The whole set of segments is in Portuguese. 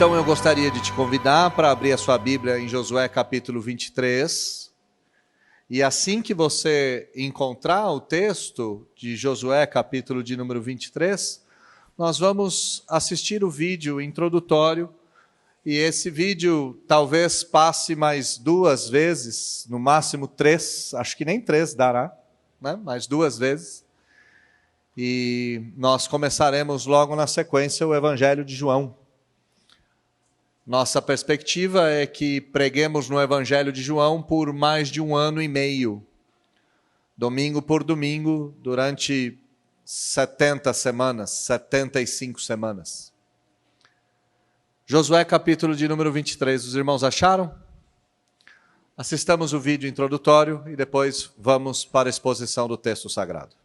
Então eu gostaria de te convidar para abrir a sua Bíblia em Josué capítulo 23. E assim que você encontrar o texto de Josué capítulo de número 23, nós vamos assistir o vídeo introdutório. E esse vídeo talvez passe mais 2 vezes, no máximo 3, acho que nem 3 dará, né? Mais 2 vezes. E nós começaremos logo na sequência o Evangelho de João. Nossa perspectiva é que preguemos no Evangelho de João por mais de 1 ano e meio, domingo por domingo, durante 70 semanas, 75 semanas. Josué capítulo de número 23, os irmãos acharam? Assistamos o vídeo introdutório e depois vamos para a exposição do texto sagrado.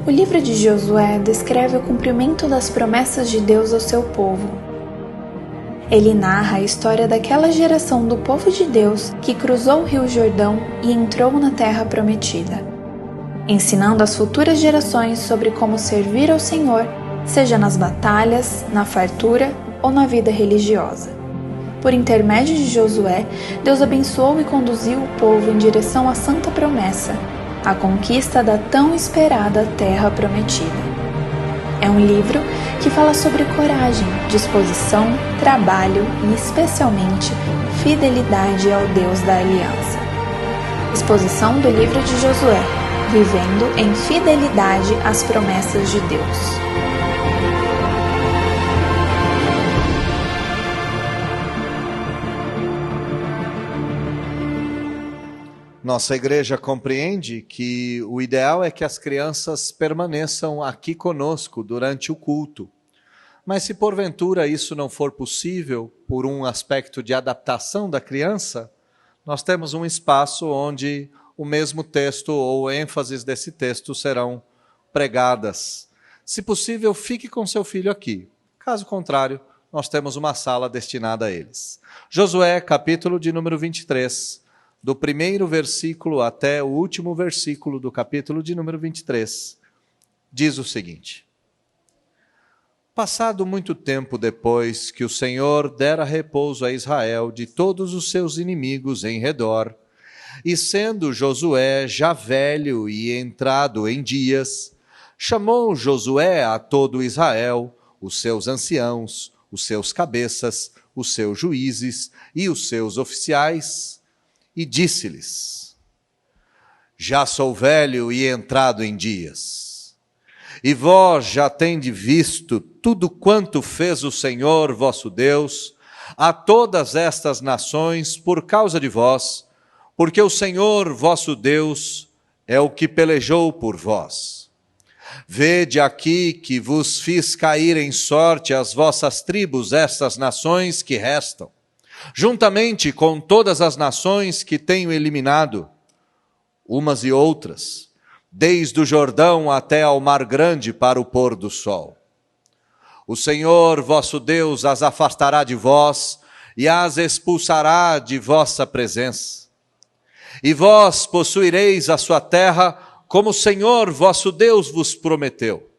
O livro de Josué descreve o cumprimento das promessas de Deus ao seu povo. Ele narra a história daquela geração do povo de Deus que cruzou o rio Jordão e entrou na terra prometida, ensinando às futuras gerações sobre como servir ao Senhor, seja nas batalhas, na fartura ou na vida religiosa. Por intermédio de Josué, Deus abençoou e conduziu o povo em direção à santa promessa, a conquista da tão esperada Terra Prometida. É um livro que fala sobre coragem, disposição, trabalho e, especialmente, fidelidade ao Deus da Aliança. Exposição do livro de Josué, vivendo em fidelidade às promessas de Deus. Nossa igreja compreende que o ideal é que as crianças permaneçam aqui conosco durante o culto. Mas se porventura isso não for possível, por um aspecto de adaptação da criança, nós temos um espaço onde o mesmo texto ou ênfases desse texto serão pregadas. Se possível, fique com seu filho aqui. Caso contrário, nós temos uma sala destinada a eles. Josué, capítulo de número 23. Do primeiro versículo até o último versículo do capítulo de número 23, diz o seguinte: Passado muito tempo depois que o Senhor dera repouso a Israel de todos os seus inimigos em redor, e sendo Josué já velho e entrado em dias, chamou Josué a todo Israel, os seus anciãos, os seus cabeças, os seus juízes e os seus oficiais, e disse-lhes: Já sou velho e entrado em dias, e vós já tendes visto tudo quanto fez o Senhor vosso Deus a todas estas nações por causa de vós, porque o Senhor vosso Deus é o que pelejou por vós. Vede aqui que vos fiz cair em sorte as vossas tribos, estas nações que restam, juntamente com todas as nações que tenho eliminado, umas e outras, desde o Jordão até ao mar grande para o pôr do sol. O Senhor vosso Deus as afastará de vós e as expulsará de vossa presença. E vós possuireis a sua terra como o Senhor vosso Deus vos prometeu.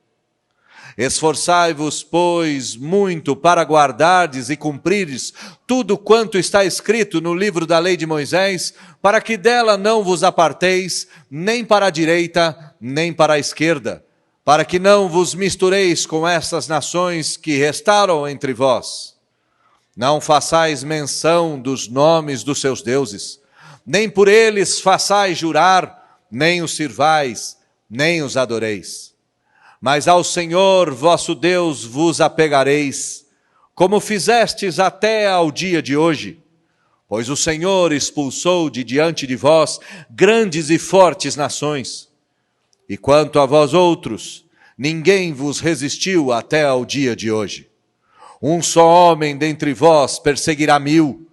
Esforçai-vos, pois, muito para guardardes e cumprires tudo quanto está escrito no livro da lei de Moisés, para que dela não vos aparteis, nem para a direita, nem para a esquerda, para que não vos mistureis com essas nações que restaram entre vós. Não façais menção dos nomes dos seus deuses, nem por eles façais jurar, nem os sirvais, nem os adoreis. Mas ao Senhor vosso Deus vos apegareis, como fizestes até ao dia de hoje, pois o Senhor expulsou de diante de vós grandes e fortes nações. E quanto a vós outros, ninguém vos resistiu até ao dia de hoje. Um só homem dentre vós perseguirá 1000,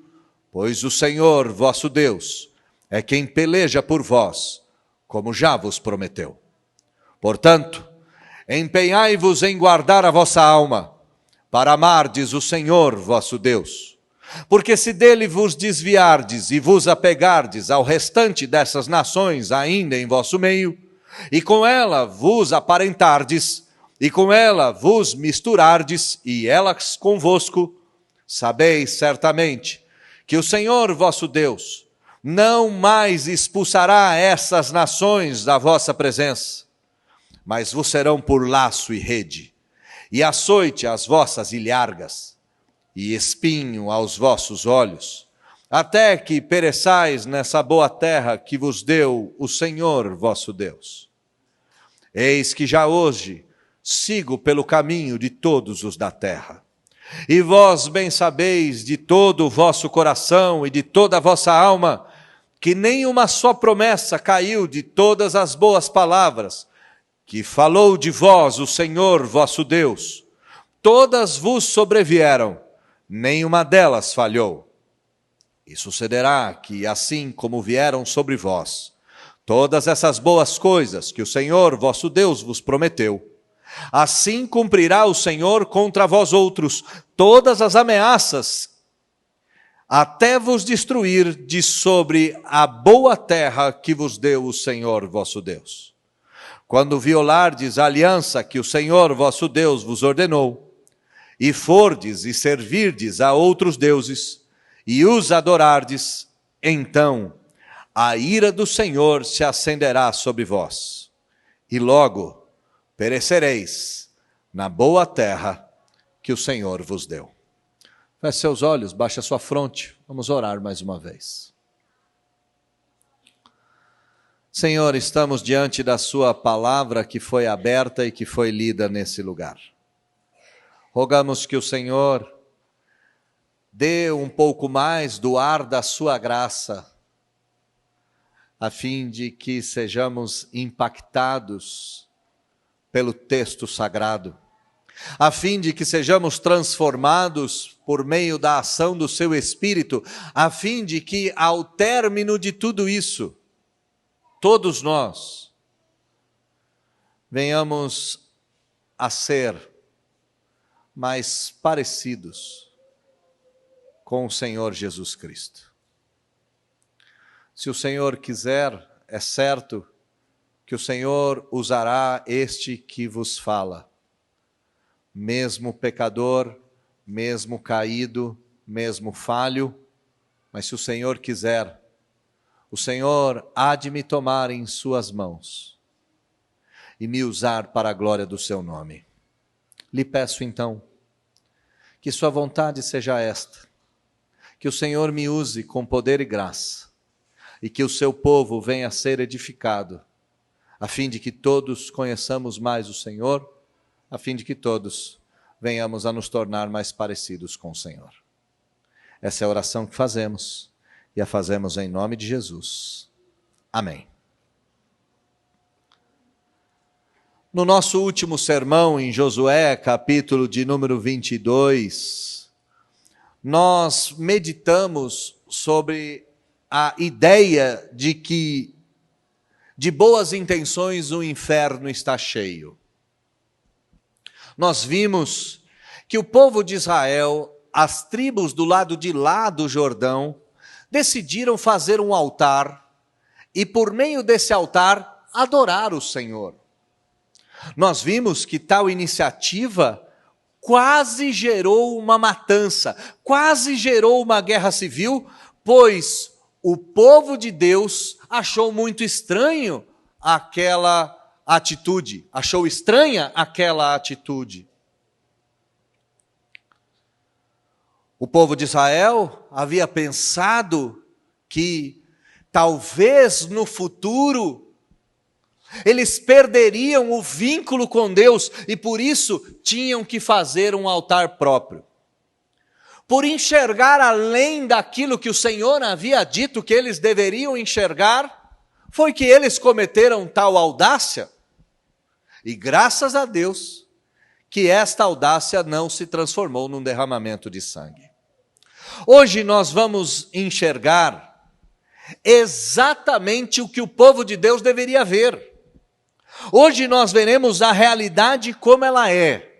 pois o Senhor vosso Deus é quem peleja por vós, como já vos prometeu. Portanto, empenhai-vos em guardar a vossa alma, para amardes o Senhor vosso Deus. Porque se dele vos desviardes e vos apegardes ao restante dessas nações ainda em vosso meio, e com ela vos aparentardes, e com ela vos misturardes, e elas convosco, sabeis certamente que o Senhor vosso Deus não mais expulsará essas nações da vossa presença, mas vos serão por laço e rede, e açoite às vossas ilhargas, e espinho aos vossos olhos, até que pereçais nessa boa terra que vos deu o Senhor vosso Deus. Eis que já hoje sigo pelo caminho de todos os da terra. E vós bem sabeis de todo o vosso coração e de toda a vossa alma, que nem uma só promessa caiu de todas as boas palavras, que falou de vós o Senhor vosso Deus. Todas vos sobrevieram, nenhuma delas falhou. E sucederá que, assim como vieram sobre vós todas essas boas coisas que o Senhor vosso Deus vos prometeu, assim cumprirá o Senhor contra vós outros todas as ameaças, até vos destruir de sobre a boa terra que vos deu o Senhor vosso Deus. Quando violardes a aliança que o Senhor vosso Deus vos ordenou, e fordes e servirdes a outros deuses, e os adorardes, então a ira do Senhor se acenderá sobre vós, e logo perecereis na boa terra que o Senhor vos deu. Feche seus olhos, baixe a sua fronte, vamos orar mais uma vez. Senhor, estamos diante da sua palavra que foi aberta e que foi lida nesse lugar. Rogamos que o Senhor dê um pouco mais do ar da sua graça, a fim de que sejamos impactados pelo texto sagrado, a fim de que sejamos transformados por meio da ação do seu Espírito, a fim de que ao término de tudo isso, todos nós venhamos a ser mais parecidos com o Senhor Jesus Cristo. Se o Senhor quiser, é certo que o Senhor usará este que vos fala, mesmo pecador, mesmo caído, mesmo falho, mas se o Senhor quiser, o Senhor há de me tomar em suas mãos e me usar para a glória do seu nome. Lhe peço então, que sua vontade seja esta, que o Senhor me use com poder e graça, e que o seu povo venha a ser edificado, a fim de que todos conheçamos mais o Senhor, a fim de que todos venhamos a nos tornar mais parecidos com o Senhor. Essa é a oração que fazemos, e a fazemos em nome de Jesus. Amém. No nosso último sermão em Josué, capítulo de número 22, nós meditamos sobre a ideia de que de boas intenções o inferno está cheio. Nós vimos que o povo de Israel, as tribos do lado de lá do Jordão, decidiram fazer um altar e por meio desse altar adorar o Senhor. Nós vimos que tal iniciativa quase gerou uma matança, quase gerou uma guerra civil, pois o povo de Deus achou muito estranho aquela atitude, achou estranha aquela atitude. O povo de Israel havia pensado que talvez no futuro eles perderiam o vínculo com Deus e por isso tinham que fazer um altar próprio. Por enxergar além daquilo que o Senhor havia dito que eles deveriam enxergar, foi que eles cometeram tal audácia. E graças a Deus que esta audácia não se transformou num derramamento de sangue. Hoje nós vamos enxergar exatamente o que o povo de Deus deveria ver. Hoje nós veremos a realidade como ela é.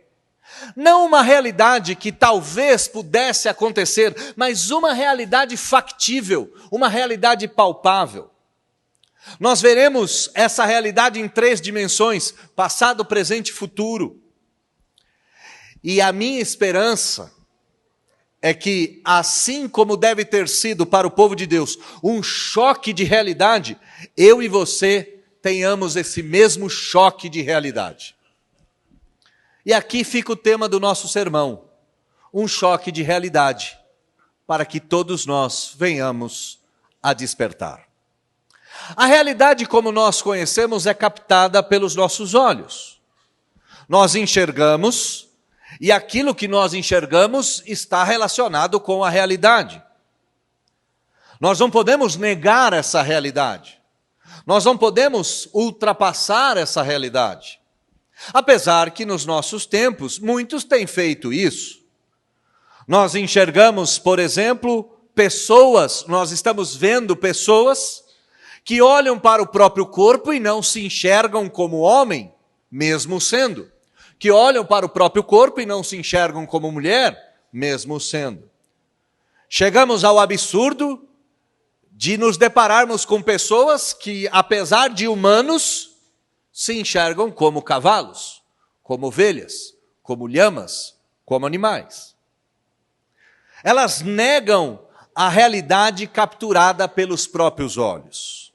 Não uma realidade que talvez pudesse acontecer, mas uma realidade factível, uma realidade palpável. Nós veremos essa realidade em 3 dimensões: passado, presente e futuro. E a minha esperança é que, assim como deve ter sido para o povo de Deus um choque de realidade, eu e você tenhamos esse mesmo choque de realidade. E aqui fica o tema do nosso sermão: um choque de realidade, para que todos nós venhamos a despertar. A realidade como nós conhecemos é captada pelos nossos olhos. Nós enxergamos, e aquilo que nós enxergamos está relacionado com a realidade. Nós não podemos negar essa realidade. Nós não podemos ultrapassar essa realidade. Apesar que nos nossos tempos muitos têm feito isso. Nós enxergamos, por exemplo, pessoas, nós estamos vendo pessoas que olham para o próprio corpo e não se enxergam como homem, mesmo sendo. Que olham para o próprio corpo e não se enxergam como mulher, mesmo sendo. Chegamos ao absurdo de nos depararmos com pessoas que, apesar de humanos, se enxergam como cavalos, como ovelhas, como lhamas, como animais. Elas negam a realidade capturada pelos próprios olhos.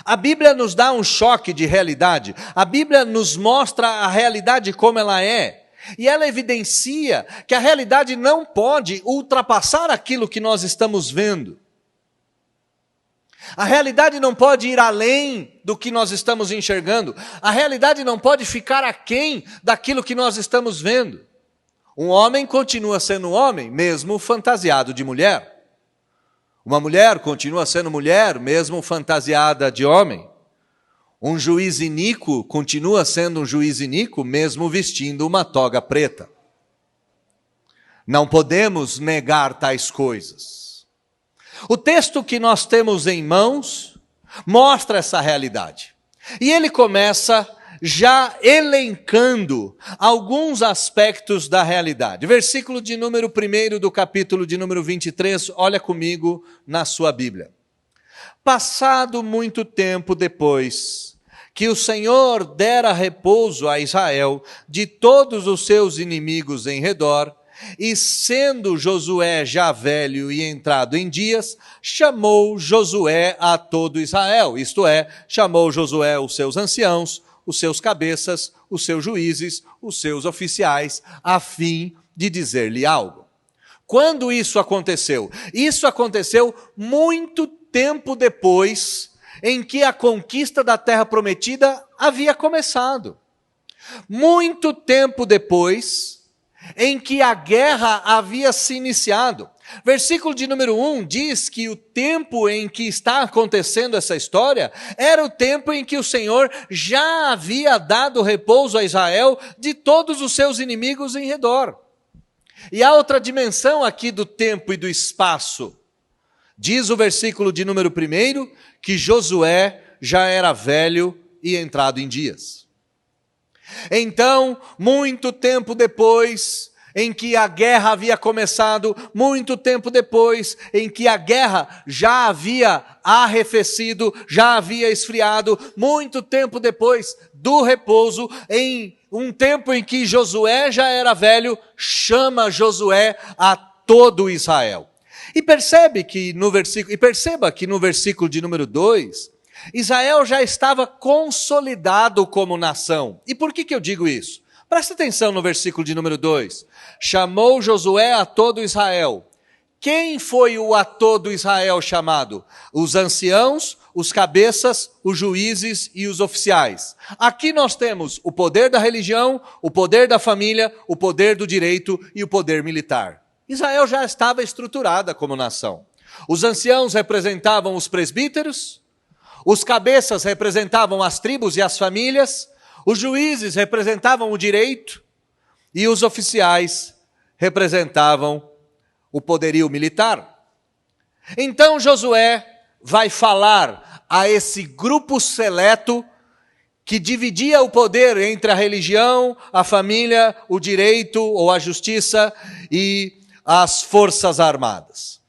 A Bíblia nos dá um choque de realidade. A Bíblia nos mostra a realidade como ela é. E ela evidencia que a realidade não pode ultrapassar aquilo que nós estamos vendo. A realidade não pode ir além do que nós estamos enxergando. A realidade não pode ficar aquém daquilo que nós estamos vendo. Um homem continua sendo homem, mesmo fantasiado de mulher. Uma mulher continua sendo mulher, mesmo fantasiada de homem. Um juiz iníquo continua sendo um juiz iníquo, mesmo vestindo uma toga preta. Não podemos negar tais coisas. O texto que nós temos em mãos mostra essa realidade. E ele começa já elencando alguns aspectos da realidade. Versículo de número 1 do capítulo de número 23, olha comigo na sua Bíblia. Passado muito tempo depois que o Senhor dera repouso a Israel de todos os seus inimigos em redor, e sendo Josué já velho e entrado em dias, chamou Josué a todo Israel, isto é, chamou Josué os seus anciãos, os seus cabeças, os seus juízes, os seus oficiais, a fim de dizer-lhe algo. Quando isso aconteceu? Isso aconteceu muito tempo depois em que a conquista da terra prometida havia começado. Muito tempo depois em que a guerra havia se iniciado. Versículo de número 1 diz que o tempo em que está acontecendo essa história era o tempo em que o Senhor já havia dado repouso a Israel de todos os seus inimigos em redor. E há outra dimensão aqui do tempo e do espaço. Diz o versículo de número 1 que Josué já era velho e entrado em dias. Então, muito tempo depois em que a guerra havia começado, muito tempo depois em que a guerra já havia arrefecido, já havia esfriado, muito tempo depois do repouso, em um tempo em que Josué já era velho, chama Josué a todo Israel. E perceba que no versículo de número 2, Israel já estava consolidado como nação. E por que eu digo isso? Presta atenção no versículo de número 2. Chamou Josué a todo Israel. Quem foi o a todo Israel chamado? Os anciãos, os cabeças, os juízes e os oficiais. Aqui nós temos o poder da religião, o poder da família, o poder do direito e o poder militar. Israel já estava estruturada como nação. Os anciãos representavam os presbíteros, os cabeças representavam as tribos e as famílias, os juízes representavam o direito e os oficiais representavam o poderio militar. Então Josué vai falar a esse grupo seleto que dividia o poder entre a religião, a família, o direito ou a justiça e as forças armadas.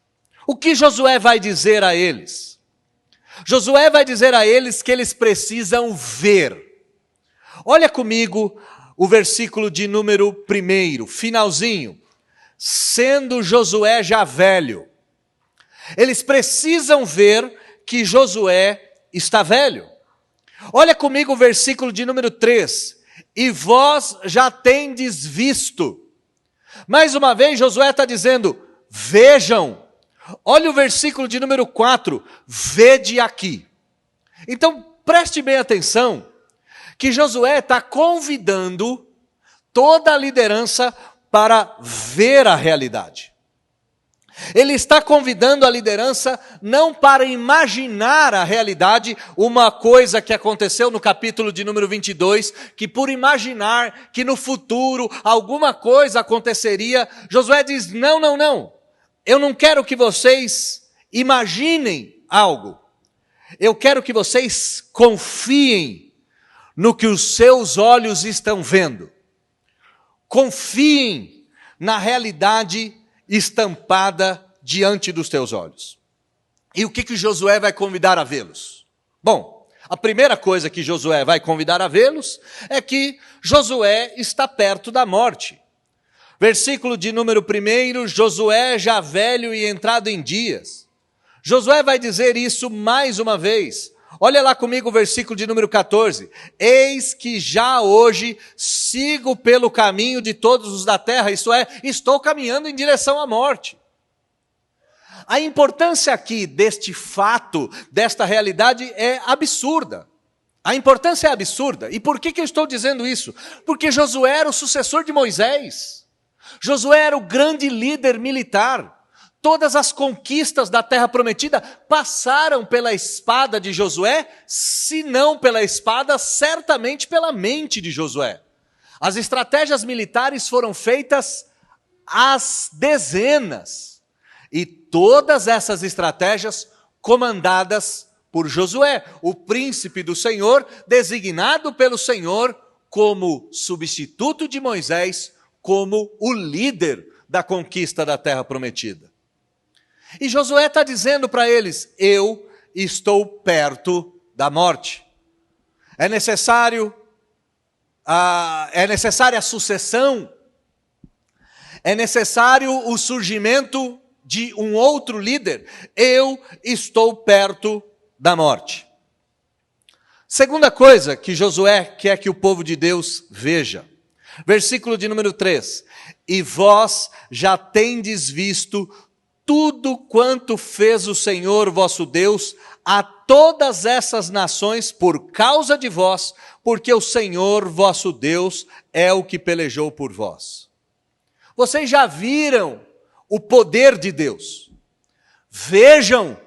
O que Josué vai dizer a eles? Josué vai dizer a eles que eles precisam ver. Olha comigo o versículo de número 1, finalzinho. Sendo Josué já velho. Eles precisam ver que Josué está velho. Olha comigo o versículo de número 3. E vós já tendes visto. Mais uma vez Josué está dizendo, vejam. Olha o versículo de número 4. Vede aqui. Então preste bem atenção, que Josué está convidando toda a liderança para ver a realidade. Ele está convidando a liderança não para imaginar a realidade, uma coisa que aconteceu no capítulo de número 22, que por imaginar que no futuro alguma coisa aconteceria, Josué diz, não, eu não quero que vocês imaginem algo, eu quero que vocês confiem no que os seus olhos estão vendo, confiem na realidade estampada diante dos teus olhos. E o que Josué vai convidar a vê-los? Bom, a primeira coisa que Josué vai convidar a vê-los é que Josué está perto da morte. Versículo de número 1, Josué já velho e entrado em dias. Josué vai dizer isso mais uma vez. Olha lá comigo o versículo de número 14. Eis que já hoje sigo pelo caminho de todos os da terra, isto é, estou caminhando em direção à morte. A importância aqui deste fato, desta realidade é absurda. A importância é absurda. E por que eu estou dizendo isso? Porque Josué era o sucessor de Moisés. Josué era o grande líder militar. Todas as conquistas da terra prometida passaram pela espada de Josué, se não pela espada, certamente pela mente de Josué. As estratégias militares foram feitas às dezenas, e todas essas estratégias comandadas por Josué, o príncipe do Senhor, designado pelo Senhor como substituto de Moisés, como o líder da conquista da terra prometida. E Josué está dizendo para eles, eu estou perto da morte. É necessária a sucessão, é necessário o surgimento de um outro líder. Eu estou perto da morte. Segunda coisa que Josué quer que o povo de Deus veja. Versículo de número 3. E vós já tendes visto tudo quanto fez o Senhor vosso Deus a todas essas nações por causa de vós, porque o Senhor vosso Deus é o que pelejou por vós. Vocês já viram o poder de Deus. Vejam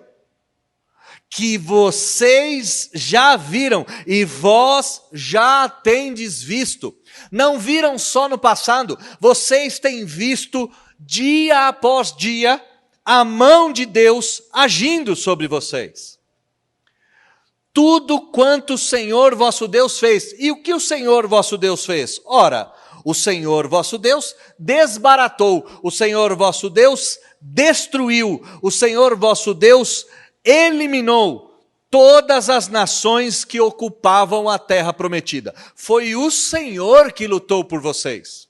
que vocês já viram e vós já tendes visto. Não viram só no passado, vocês têm visto dia após dia a mão de Deus agindo sobre vocês. Tudo quanto o Senhor vosso Deus fez. E o que o Senhor vosso Deus fez? Ora, o Senhor vosso Deus desbaratou, o Senhor vosso Deus destruiu, o Senhor vosso Deus eliminou todas as nações que ocupavam a terra prometida. Foi o Senhor que lutou por vocês.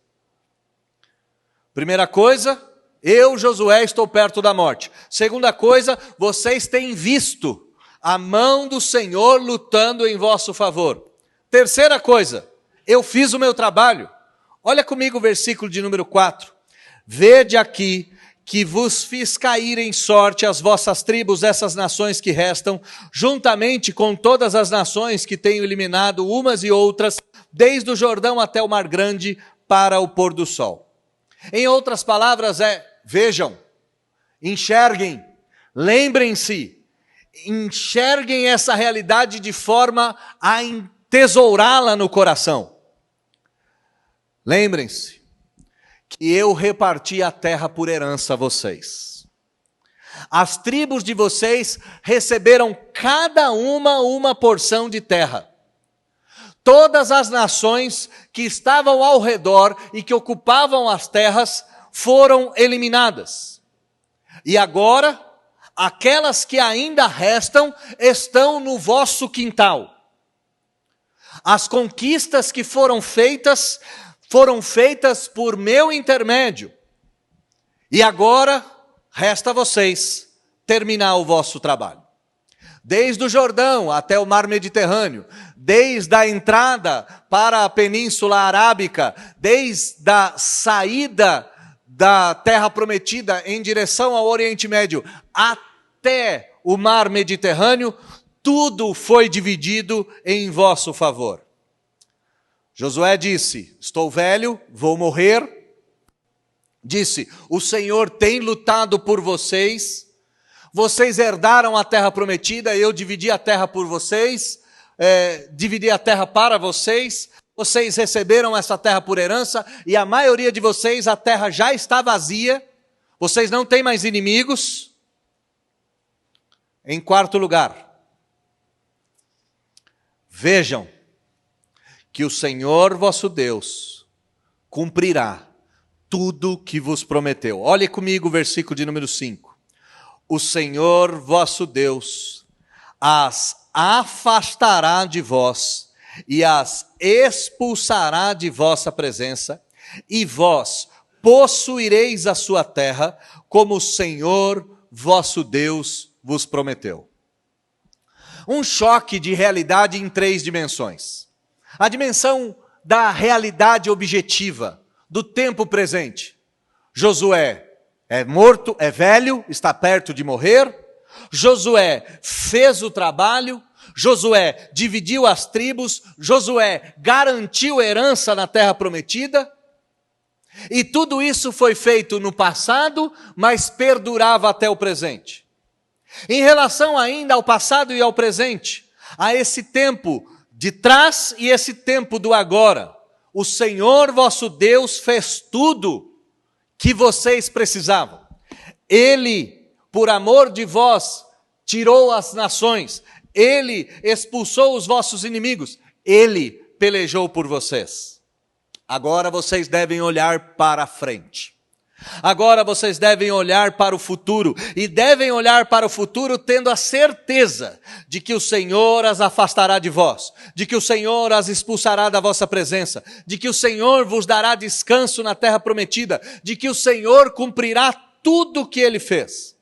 Primeira coisa, eu, Josué, estou perto da morte. Segunda coisa, vocês têm visto a mão do Senhor lutando em vosso favor. Terceira coisa, eu fiz o meu trabalho. Olha comigo o versículo de número 4. Vede aqui que vos fiz cair em sorte as vossas tribos, essas nações que restam, juntamente com todas as nações que tenho eliminado umas e outras, desde o Jordão até o Mar Grande, para o pôr do sol. Em outras palavras vejam, enxerguem, lembrem-se, enxerguem essa realidade de forma a entesourá-la no coração. Lembrem-se que eu reparti a terra por herança a vocês. As tribos de vocês receberam cada uma porção de terra. Todas as nações que estavam ao redor e que ocupavam as terras foram eliminadas. E agora, aquelas que ainda restam estão no vosso quintal. As conquistas que foram feitas por meu intermédio. E agora resta a vocês terminar o vosso trabalho. Desde o Jordão até o mar Mediterrâneo, desde a entrada para a Península Arábica, desde a saída da Terra Prometida em direção ao Oriente Médio, até o mar Mediterrâneo, tudo foi dividido em vosso favor. Josué disse: estou velho, vou morrer. Disse: o Senhor tem lutado por vocês. Vocês herdaram a terra prometida, eu dividi a terra por vocês, dividi a terra para vocês. Vocês receberam essa terra por herança e a maioria de vocês, a terra já está vazia. Vocês não têm mais inimigos. Em quarto lugar, vejam que o Senhor vosso Deus cumprirá tudo que vos prometeu. Olhe comigo o versículo de número 5. O Senhor vosso Deus as afastará de vós e as expulsará de vossa presença, e vós possuireis a sua terra, como o Senhor vosso Deus vos prometeu. Um choque de realidade em 3 dimensões. A dimensão da realidade objetiva, do tempo presente. Josué é morto, é velho, está perto de morrer. Josué fez o trabalho. Josué dividiu as tribos. Josué garantiu herança na terra prometida. E tudo isso foi feito no passado, mas perdurava até o presente. Em relação ainda ao passado e ao presente, a esse tempo de trás e esse tempo do agora, o Senhor vosso Deus fez tudo que vocês precisavam. Ele, por amor de vós, tirou as nações. Ele expulsou os vossos inimigos. Ele pelejou por vocês. Agora vocês devem olhar para a frente. Agora vocês devem olhar para o futuro, e devem olhar para o futuro tendo a certeza de que o Senhor as afastará de vós, de que o Senhor as expulsará da vossa presença, de que o Senhor vos dará descanso na terra prometida, de que o Senhor cumprirá tudo o que Ele fez.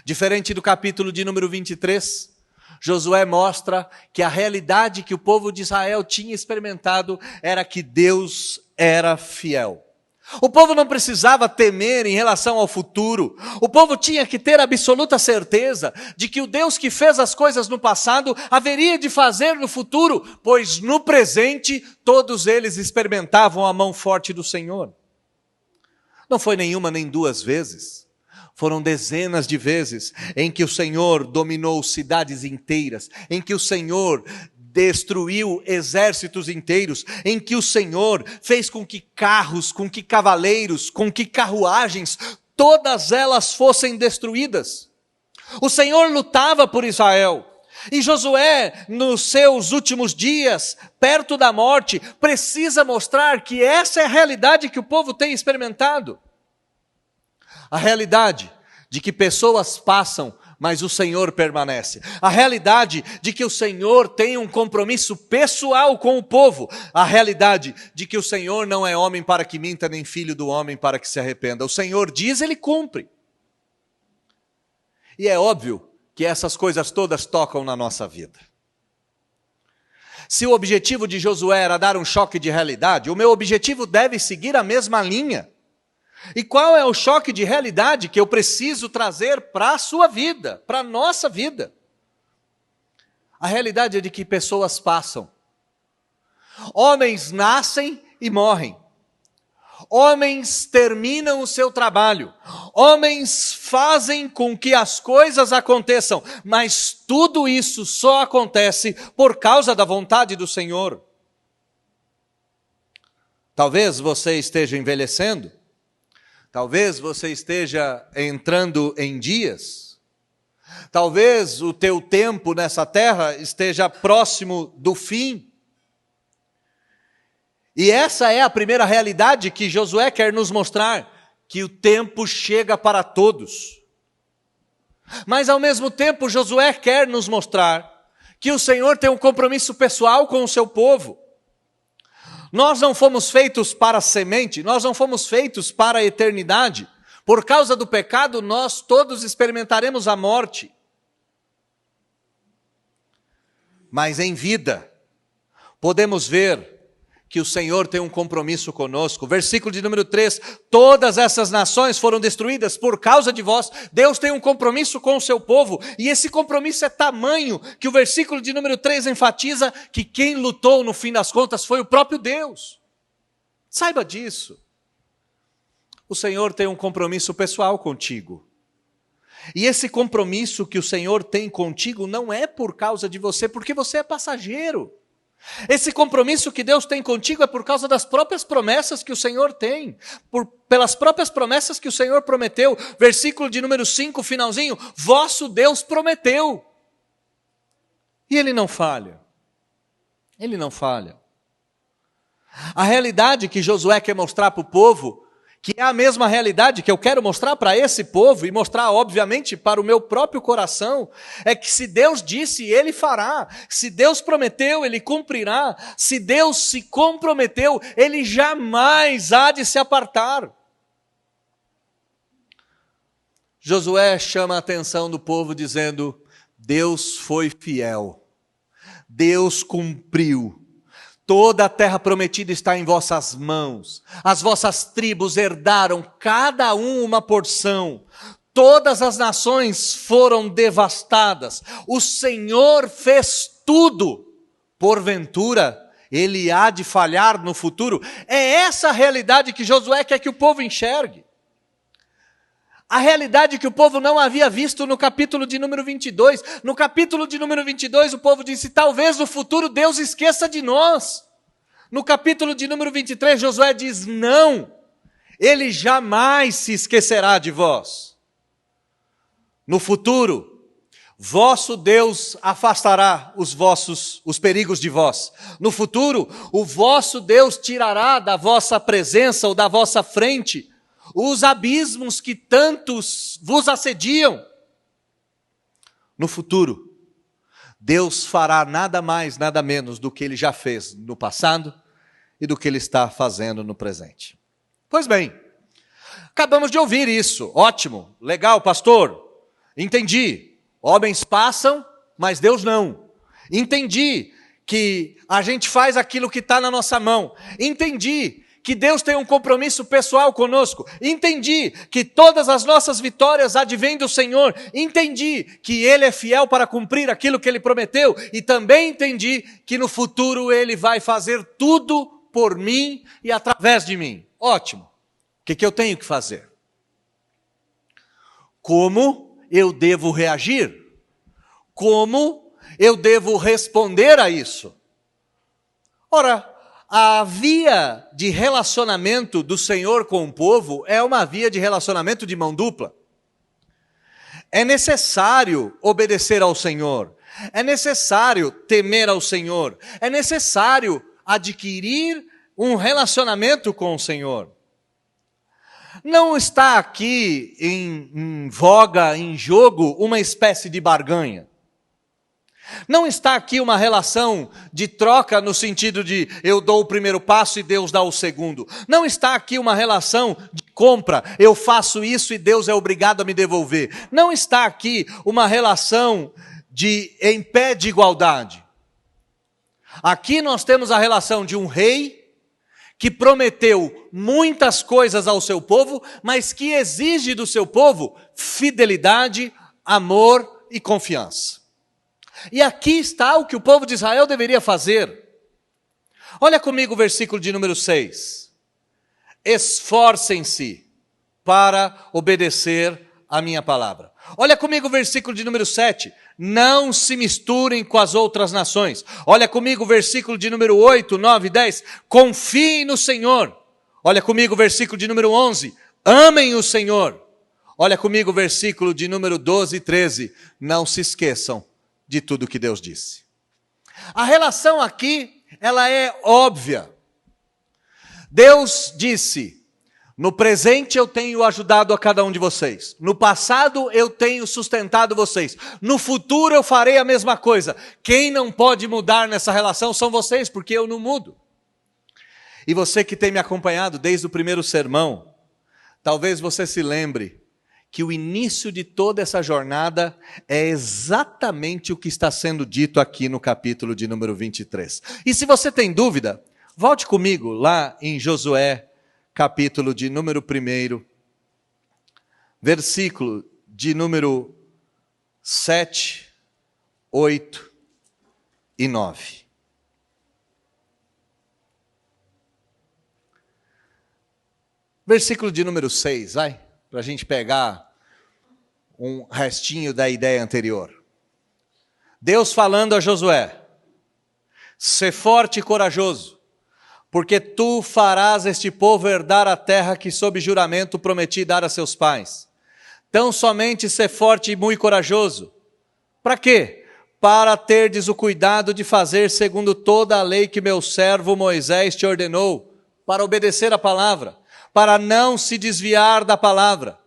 Diferente do capítulo de número 23, Josué mostra que a realidade que o povo de Israel tinha experimentado era que Deus era fiel. O povo não precisava temer em relação ao futuro. O povo tinha que ter absoluta certeza de que o Deus que fez as coisas no passado haveria de fazer no futuro, pois no presente todos eles experimentavam a mão forte do Senhor. Não foi nenhuma nem 2 vezes. Foram dezenas de vezes em que o Senhor dominou cidades inteiras, em que o Senhor destruiu exércitos inteiros, em que o Senhor fez com que carros, com que cavaleiros, com que carruagens, todas elas fossem destruídas. O Senhor lutava por Israel. E Josué, nos seus últimos dias, perto da morte, precisa mostrar que essa é a realidade que o povo tem experimentado. A realidade de que pessoas passam, mas o Senhor permanece. A realidade de que o Senhor tem um compromisso pessoal com o povo. A realidade de que o Senhor não é homem para que minta, nem filho do homem para que se arrependa. O Senhor diz, Ele cumpre. E é óbvio que essas coisas todas tocam na nossa vida. Se o objetivo de Josué era dar um choque de realidade, o meu objetivo deve seguir a mesma linha. E qual é o choque de realidade que eu preciso trazer para a sua vida, para a nossa vida? A realidade é de que pessoas passam. Homens nascem e morrem. Homens terminam o seu trabalho. Homens fazem com que as coisas aconteçam. Mas tudo isso só acontece por causa da vontade do Senhor. Talvez você esteja envelhecendo. Talvez você esteja entrando em dias. Talvez o teu tempo nessa terra esteja próximo do fim. E essa é a primeira realidade que Josué quer nos mostrar, que o tempo chega para todos. Mas ao mesmo tempo, Josué quer nos mostrar que o Senhor tem um compromisso pessoal com o seu povo. Nós não fomos feitos para a semente, nós não fomos feitos para a eternidade. Por causa do pecado, nós todos experimentaremos a morte. Mas em vida, podemos ver que o Senhor tem um compromisso conosco. Versículo de número 3, todas essas nações foram destruídas por causa de vós. Deus tem um compromisso com o seu povo, e esse compromisso é tamanho que o versículo de número 3 enfatiza que quem lutou no fim das contas foi o próprio Deus. Saiba disso. O Senhor tem um compromisso pessoal contigo. E esse compromisso que o Senhor tem contigo não é por causa de você, porque você é passageiro. Esse compromisso que Deus tem contigo é por causa das próprias promessas que o Senhor tem, pelas próprias promessas que o Senhor prometeu. Versículo de número 5, finalzinho, vosso Deus prometeu. E Ele não falha. Ele não falha. A realidade que Josué quer mostrar para o povo, que é a mesma realidade que eu quero mostrar para esse povo e mostrar, obviamente, para o meu próprio coração, é que se Deus disse, Ele fará. Se Deus prometeu, Ele cumprirá. Se Deus se comprometeu, Ele jamais há de se apartar. Josué chama a atenção do povo dizendo, Deus foi fiel. Deus cumpriu. Toda a terra prometida está em vossas mãos. As vossas tribos herdaram cada uma porção. Todas as nações foram devastadas. O Senhor fez tudo. Porventura, Ele há de falhar no futuro. É essa a realidade que Josué quer que o povo enxergue. A realidade que o povo não havia visto no capítulo de número 22. No capítulo de número 22, o povo disse, talvez no futuro Deus esqueça de nós. No capítulo de número 23, Josué diz, não, Ele jamais se esquecerá de vós. No futuro, vosso Deus afastará os perigos de vós. No futuro, o vosso Deus tirará da vossa presença ou da vossa frente os abismos que tantos vos assediam. No futuro, Deus fará nada mais, nada menos do que Ele já fez no passado e do que Ele está fazendo no presente. Pois bem, acabamos de ouvir isso. Ótimo, legal, pastor. Entendi. Homens passam, mas Deus não. Entendi que a gente faz aquilo que está na nossa mão. Entendi que Deus tem um compromisso pessoal conosco. Entendi que todas as nossas vitórias advêm do Senhor. Entendi que Ele é fiel para cumprir aquilo que Ele prometeu. E também entendi que no futuro Ele vai fazer tudo por mim e através de mim. Ótimo. O que eu tenho que fazer? Como eu devo reagir? Como eu devo responder a isso? Ora, a via de relacionamento do Senhor com o povo é uma via de relacionamento de mão dupla. É necessário obedecer ao Senhor, é necessário temer ao Senhor, é necessário adquirir um relacionamento com o Senhor. Não está aqui em voga, em jogo, uma espécie de barganha. Não está aqui uma relação de troca no sentido de eu dou o primeiro passo e Deus dá o segundo. Não está aqui uma relação de compra, eu faço isso e Deus é obrigado a me devolver. Não está aqui uma relação em pé de igualdade. Aqui nós temos a relação de um rei que prometeu muitas coisas ao seu povo, mas que exige do seu povo fidelidade, amor e confiança. E aqui está o que o povo de Israel deveria fazer. Olha comigo o versículo de número 6. Esforcem-se para obedecer a minha palavra. Olha comigo o versículo de número 7. Não se misturem com as outras nações. Olha comigo o versículo de número 8, 9 e 10. Confiem no Senhor. Olha comigo o versículo de número 11. Amem o Senhor. Olha comigo o versículo de número 12 e 13. Não se esqueçam de tudo que Deus disse. A relação aqui, ela é óbvia. Deus disse, No presente eu tenho ajudado a cada um de vocês. No passado eu tenho sustentado vocês. No futuro eu farei a mesma coisa. Quem não pode mudar nessa relação são vocês, porque eu não mudo. E você que tem me acompanhado desde o primeiro sermão, talvez você se lembre que o início de toda essa jornada é exatamente o que está sendo dito aqui no capítulo de número 23. E se você tem dúvida, volte comigo lá em Josué, capítulo de número 1, versículo de número 7, 8 e 9. Versículo de número 6, vai, para a gente pegar um restinho da ideia anterior. Deus falando a Josué: sê forte e corajoso, porque tu farás este povo herdar a terra que sob juramento prometi dar a seus pais. Tão somente ser forte e muito corajoso. Para quê? Para terdes o cuidado de fazer segundo toda a lei que meu servo Moisés te ordenou, para obedecer a palavra, para não se desviar da palavra.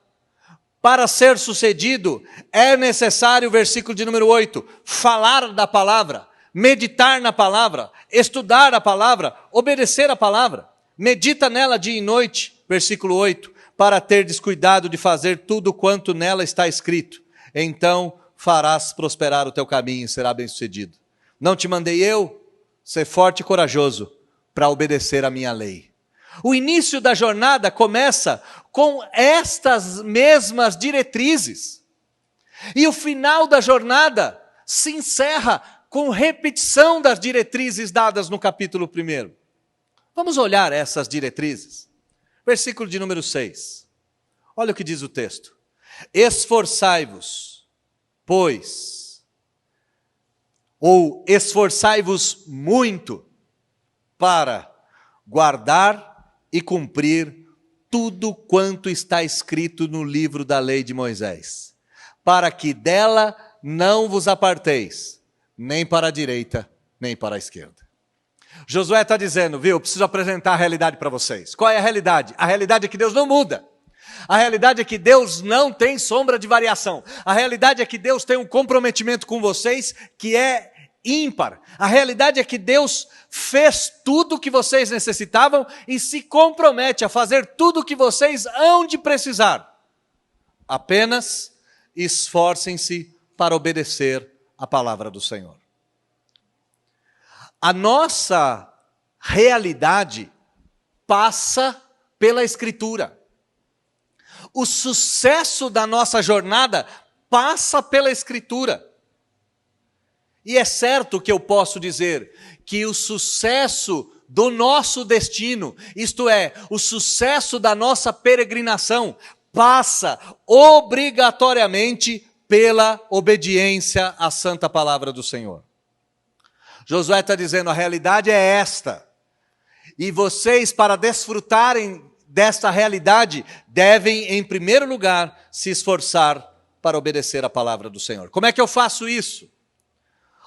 Para ser sucedido, é necessário, versículo de número 8, falar da palavra, meditar na palavra, estudar a palavra, obedecer a palavra. Medita nela dia e noite, versículo 8, para ter descuidado de fazer tudo quanto nela está escrito. Então farás prosperar o teu caminho e será bem-sucedido. Não te mandei eu ser forte e corajoso para obedecer a minha lei. O início da jornada começa com estas mesmas diretrizes. E o final da jornada se encerra com repetição das diretrizes dadas no capítulo 1. Vamos olhar essas diretrizes. Versículo de número 6. Olha o que diz o texto. Esforçai-vos, pois, ou esforçai-vos muito para guardar e cumprir tudo quanto está escrito no livro da lei de Moisés, para que dela não vos aparteis, nem para a direita, nem para a esquerda. Josué está dizendo, viu, eu preciso apresentar a realidade para vocês. Qual é a realidade? A realidade é que Deus não muda. A realidade é que Deus não tem sombra de variação. A realidade é que Deus tem um comprometimento com vocês que é ímpar. A realidade é que Deus fez tudo o que vocês necessitavam e se compromete a fazer tudo o que vocês hão de precisar. Apenas esforcem-se para obedecer a palavra do Senhor. A nossa realidade passa pela Escritura. O sucesso da nossa jornada passa pela Escritura. E é certo que eu posso dizer que o sucesso do nosso destino, isto é, o sucesso da nossa peregrinação, passa obrigatoriamente pela obediência à santa palavra do Senhor. Josué está dizendo, a realidade é esta. E vocês, para desfrutarem desta realidade, devem, em primeiro lugar, se esforçar para obedecer a palavra do Senhor. Como é que eu faço isso?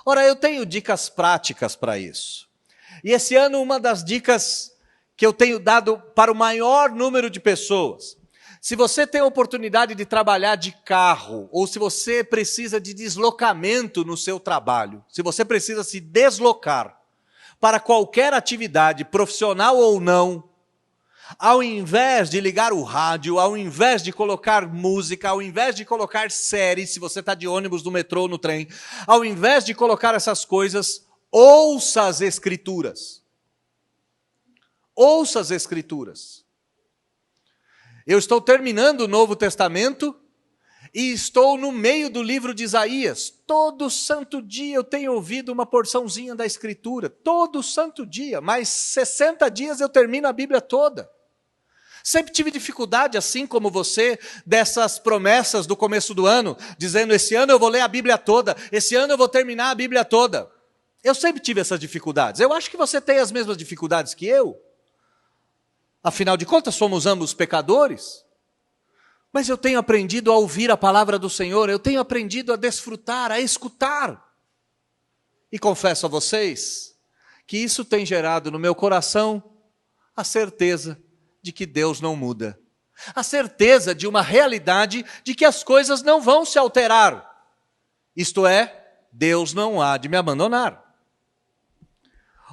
Ora, eu tenho dicas práticas para isso. E esse ano, uma das dicas que eu tenho dado para o maior número de pessoas, se você tem a oportunidade de trabalhar de carro, ou se você precisa de deslocamento no seu trabalho, se você precisa se deslocar para qualquer atividade, profissional ou não, ao invés de ligar o rádio, ao invés de colocar música, ao invés de colocar séries, se você está de ônibus, no metrô, no trem, ao invés de colocar essas coisas, ouça as Escrituras. Ouça as Escrituras. Eu estou terminando o Novo Testamento e estou no meio do livro de Isaías. Todo santo dia eu tenho ouvido uma porçãozinha da Escritura. Todo santo dia, mais 60 dias eu termino a Bíblia toda. Sempre tive dificuldade, assim como você, dessas promessas do começo do ano, dizendo, esse ano eu vou ler a Bíblia toda, esse ano eu vou terminar a Bíblia toda. Eu sempre tive essas dificuldades. Eu acho que você tem as mesmas dificuldades que eu. Afinal de contas, somos ambos pecadores. Mas eu tenho aprendido a ouvir a palavra do Senhor, eu tenho aprendido a desfrutar, a escutar. E confesso a vocês que isso tem gerado no meu coração a certeza de que Deus não muda. A certeza de uma realidade de que as coisas não vão se alterar. Isto é, Deus não há de me abandonar.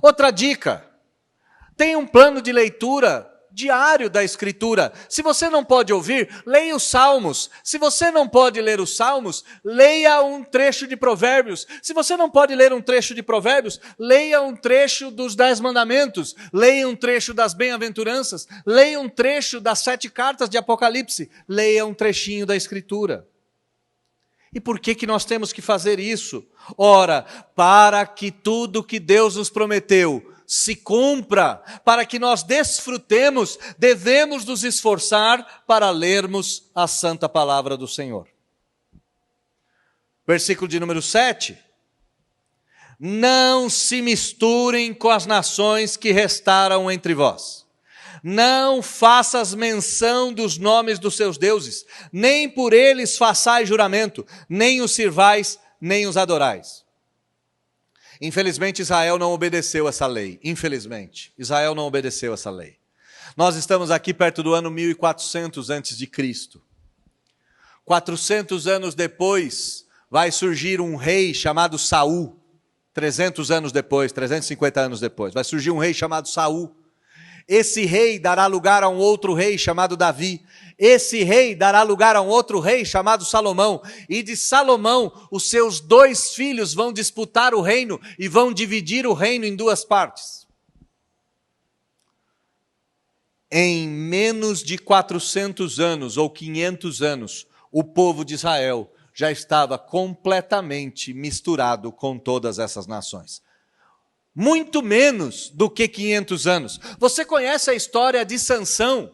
Outra dica, tenha um plano de leitura diário da Escritura. Se você não pode ouvir, leia os Salmos. Se você não pode ler os Salmos, leia um trecho de Provérbios. Se você não pode ler um trecho de Provérbios, leia um trecho dos 10 Mandamentos, leia um trecho das Bem-aventuranças, leia um trecho das 7 cartas de Apocalipse, leia um trechinho da Escritura. E por que nós temos que fazer isso? Ora, para que tudo que Deus nos prometeu se cumpra, para que nós desfrutemos, devemos nos esforçar para lermos a santa palavra do Senhor. Versículo de número 7. Não se misturem com as nações que restaram entre vós. Não faças menção dos nomes dos seus deuses, nem por eles façais juramento, nem os sirvais, nem os adorais. Infelizmente, Israel não obedeceu essa lei. Infelizmente, Israel não obedeceu essa lei. Nós estamos aqui perto do ano 1400 antes de Cristo. 400 anos depois, vai surgir um rei chamado Saul. 300 anos depois, 350 anos depois, vai surgir um rei chamado Saul. Esse rei dará lugar a um outro rei chamado Davi. Esse rei dará lugar a um outro rei chamado Salomão. E de Salomão, os seus 2 filhos vão disputar o reino e vão dividir o reino em 2 partes. Em menos de 400 anos ou 500 anos, o povo de Israel já estava completamente misturado com todas essas nações. Muito menos do que 500 anos. Você conhece a história de Sansão?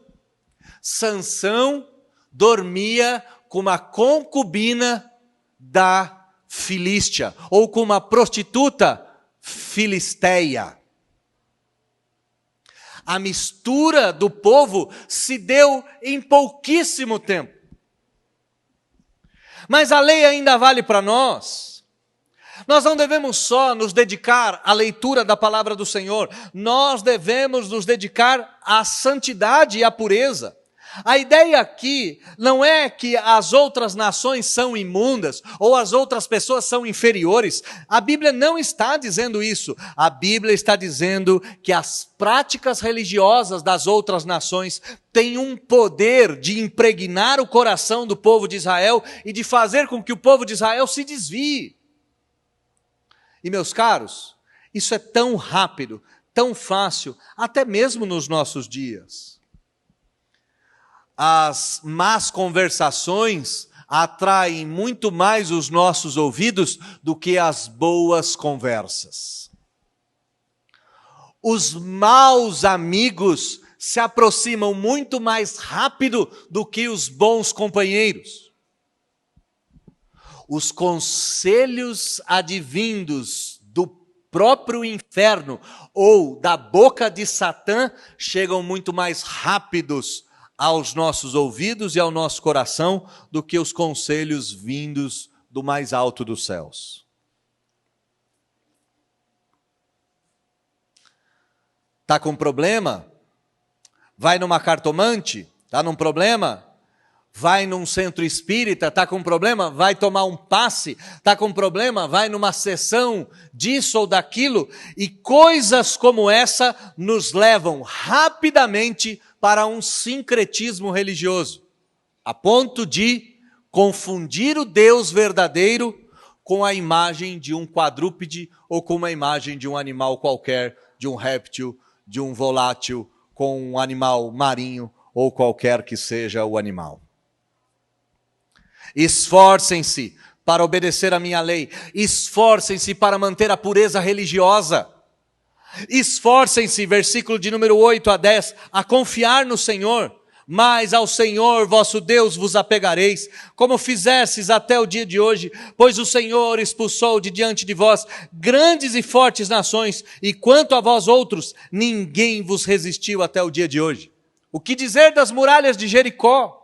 Sansão dormia com uma concubina da Filístia, ou com uma prostituta filisteia. A mistura do povo se deu em pouquíssimo tempo. Mas a lei ainda vale para nós. Nós não devemos só nos dedicar à leitura da palavra do Senhor, nós devemos nos dedicar à santidade e à pureza. A ideia aqui não é que as outras nações são imundas ou as outras pessoas são inferiores. A Bíblia não está dizendo isso. A Bíblia está dizendo que as práticas religiosas das outras nações têm um poder de impregnar o coração do povo de Israel e de fazer com que o povo de Israel se desvie. E meus caros, isso é tão rápido, tão fácil, até mesmo nos nossos dias. As más conversações atraem muito mais os nossos ouvidos do que as boas conversas. Os maus amigos se aproximam muito mais rápido do que os bons companheiros. Os conselhos advindos do próprio inferno ou da boca de Satã chegam muito mais rápidos aos nossos ouvidos e ao nosso coração do que os conselhos vindos do mais alto dos céus. Está com problema? Vai numa cartomante? Está num problema? Vai num centro espírita, está com problema? Vai tomar um passe, está com problema? Vai numa sessão disso ou daquilo. E coisas como essa nos levam rapidamente para um sincretismo religioso, a ponto de confundir o Deus verdadeiro com a imagem de um quadrúpede ou com uma imagem de um animal qualquer, de um réptil, de um volátil, com um animal marinho ou qualquer que seja o animal. Esforcem-se para obedecer a minha lei. Esforcem-se para manter a pureza religiosa. Esforcem-se, versículo de número 8 a 10, a confiar no Senhor. Mas ao Senhor vosso Deus vos apegareis, como fizestes até o dia de hoje, pois o Senhor expulsou de diante de vós grandes e fortes nações, e quanto a vós outros, ninguém vos resistiu até o dia de hoje. O que dizer das muralhas de Jericó?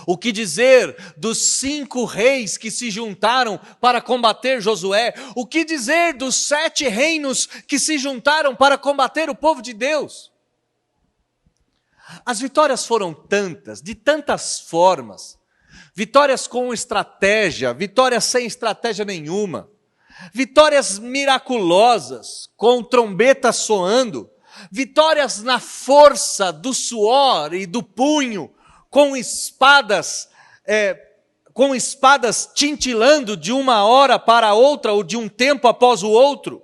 O que dizer dos 5 reis que se juntaram para combater Josué? O que dizer dos 7 reinos que se juntaram para combater o povo de Deus? As vitórias foram tantas, de tantas formas. Vitórias com estratégia, vitórias sem estratégia nenhuma. Vitórias miraculosas, com trombetas soando. Vitórias na força do suor e do punho, com espadas tintilando de uma hora para outra ou de um tempo após o outro.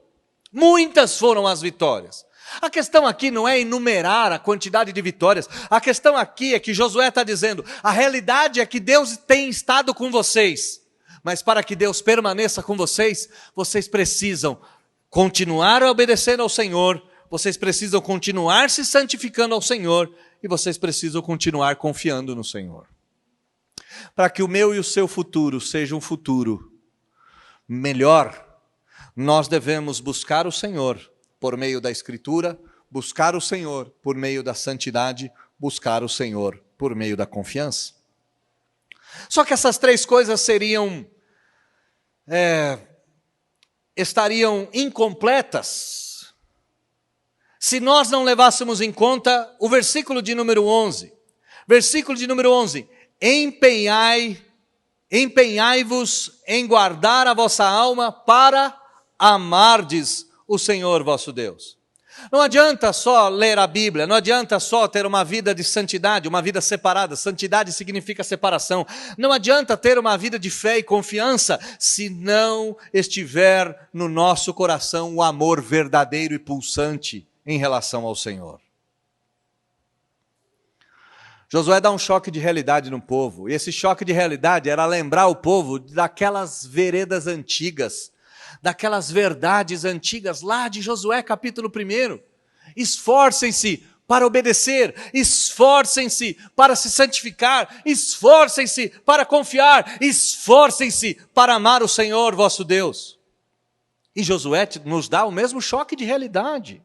Muitas foram as vitórias. A questão aqui não é enumerar a quantidade de vitórias. A questão aqui é que Josué está dizendo, a realidade é que Deus tem estado com vocês. Mas para que Deus permaneça com vocês, vocês precisam continuar obedecendo ao Senhor, vocês precisam continuar se santificando ao Senhor e vocês precisam continuar confiando no Senhor. Para que o meu e o seu futuro seja um futuro melhor, nós devemos buscar o Senhor por meio da Escritura, buscar o Senhor por meio da santidade, buscar o Senhor por meio da confiança. Só que essas três coisas estariam incompletas se nós não levássemos em conta o versículo de número 11. Versículo de número 11. Empenhai-vos em guardar a vossa alma para amardes o Senhor vosso Deus. Não adianta só ler a Bíblia, não adianta só ter uma vida de santidade, uma vida separada. Santidade significa separação. Não adianta ter uma vida de fé e confiança se não estiver no nosso coração o amor verdadeiro e pulsante em relação ao Senhor. Josué dá um choque de realidade no povo, e esse choque de realidade era lembrar o povo daquelas veredas antigas, daquelas verdades antigas lá de Josué capítulo 1. Esforcem-se para obedecer, esforcem-se para se santificar, esforcem-se para confiar, esforcem-se para amar o Senhor vosso Deus. E Josué nos dá o mesmo choque de realidade.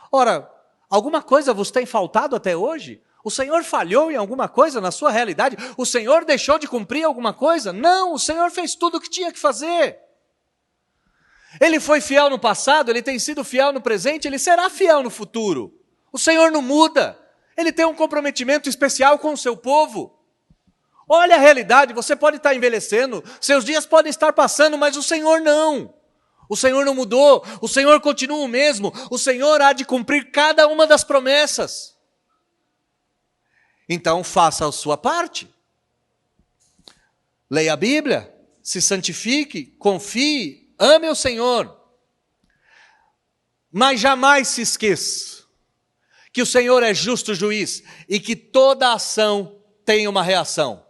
Ora, alguma coisa vos tem faltado até hoje? O Senhor falhou em alguma coisa na sua realidade? O Senhor deixou de cumprir alguma coisa? Não, o Senhor fez tudo o que tinha que fazer. Ele foi fiel no passado, Ele tem sido fiel no presente, Ele será fiel no futuro. O Senhor não muda. Ele tem um comprometimento especial com o seu povo. Olha a realidade, você pode estar envelhecendo, seus dias podem estar passando, mas o Senhor não. O Senhor não mudou, o Senhor continua o mesmo, o Senhor há de cumprir cada uma das promessas. Então faça a sua parte. Leia a Bíblia, se santifique, confie, ame o Senhor. Mas jamais se esqueça que o Senhor é justo juiz e que toda ação tem uma reação.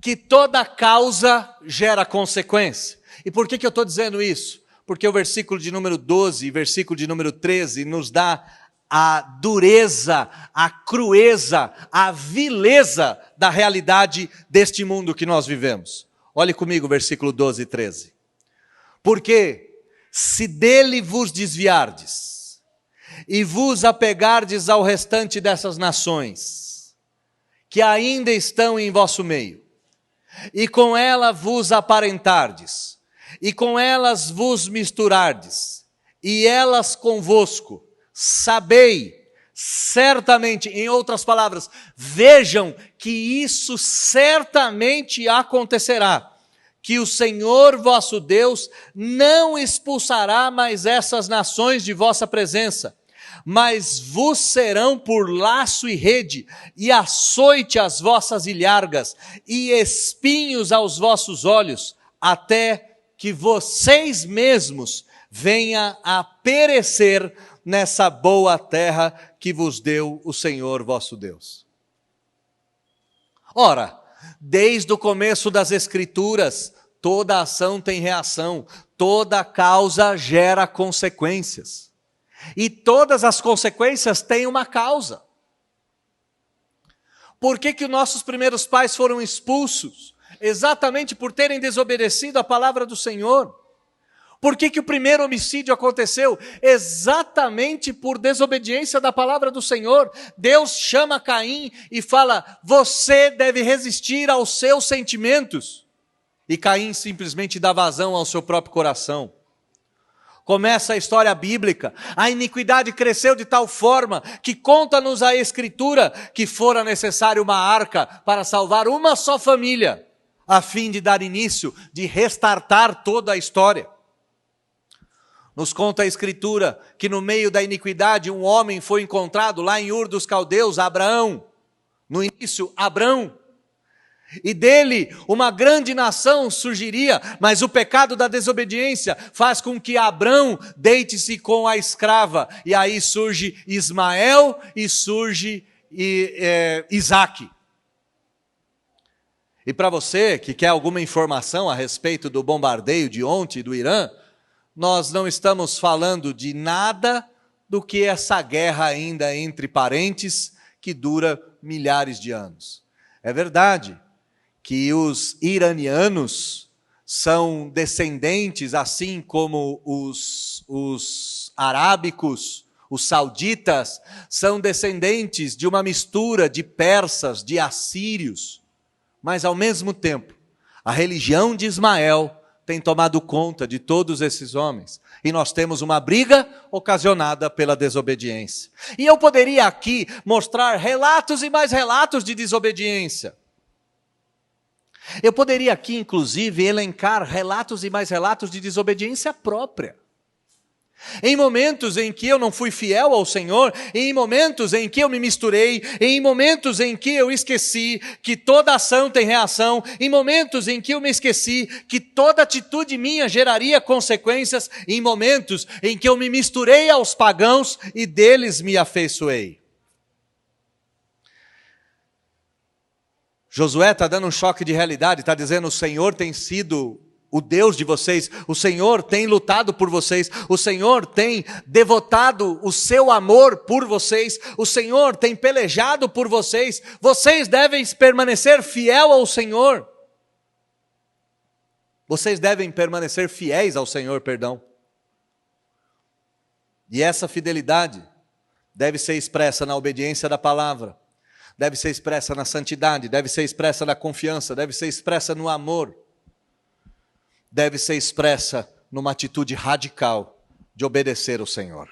Que toda causa gera consequência. E por que eu estou dizendo isso? Porque o versículo de número 12 e versículo de número 13 nos dá a dureza, a crueza, a vileza da realidade deste mundo que nós vivemos. Olhe comigo o versículo 12 e 13. Porque se dele vos desviardes e vos apegardes ao restante dessas nações, que ainda estão em vosso meio, e com ela vos aparentardes, e com elas vos misturardes, e elas convosco, sabei, certamente, em outras palavras, vejam que isso certamente acontecerá, que o Senhor vosso Deus não expulsará mais essas nações de vossa presença, mas vos serão por laço e rede, e açoite às vossas ilhargas, e espinhos aos vossos olhos, até que vocês mesmos venham a perecer nessa boa terra que vos deu o Senhor vosso Deus. Ora, desde o começo das Escrituras, toda ação tem reação, toda causa gera consequências. E todas as consequências têm uma causa. Por que nossos primeiros pais foram expulsos? Exatamente por terem desobedecido a palavra do Senhor. Por que o primeiro homicídio aconteceu? Exatamente por desobediência da palavra do Senhor. Deus chama Caim e fala, você deve resistir aos seus sentimentos. E Caim simplesmente dá vazão ao seu próprio coração. Começa a história bíblica. A iniquidade cresceu de tal forma que conta-nos a Escritura que fora necessário uma arca para salvar uma só família, a fim de dar início, de restartar toda a história. Nos conta a Escritura que no meio da iniquidade um homem foi encontrado lá em Ur dos Caldeus, Abraão. No início, Abrão. E dele uma grande nação surgiria, mas o pecado da desobediência faz com que Abrão deite-se com a escrava. E aí surge Ismael e surge Isaque. E para você que quer alguma informação a respeito do bombardeio de ontem do Irã, nós não estamos falando de nada do que essa guerra ainda entre parentes que dura milhares de anos. É verdade que os iranianos são descendentes, assim como os arábicos, os sauditas, são descendentes de uma mistura de persas, de assírios. Mas, ao mesmo tempo, a religião de Ismael tem tomado conta de todos esses homens. E nós temos uma briga ocasionada pela desobediência. E eu poderia aqui mostrar relatos e mais relatos de desobediência. Eu poderia aqui, inclusive, elencar relatos e mais relatos de desobediência própria. Em momentos em que eu não fui fiel ao Senhor, em momentos em que eu me misturei, em momentos em que eu esqueci que toda ação tem reação, em momentos em que eu me esqueci que toda atitude minha geraria consequências, em momentos em que eu me misturei aos pagãos e deles me afeiçoei. Josué está dando um choque de realidade, está dizendo: o Senhor tem sido o Deus de vocês, o Senhor tem lutado por vocês, o Senhor tem devotado o seu amor por vocês, o Senhor tem pelejado por vocês, vocês devem permanecer fiel ao Senhor. Vocês devem permanecer fiéis ao Senhor, perdão. E essa fidelidade deve ser expressa na obediência da palavra, deve ser expressa na santidade, deve ser expressa na confiança, deve ser expressa no amor, deve ser expressa numa atitude radical de obedecer ao Senhor.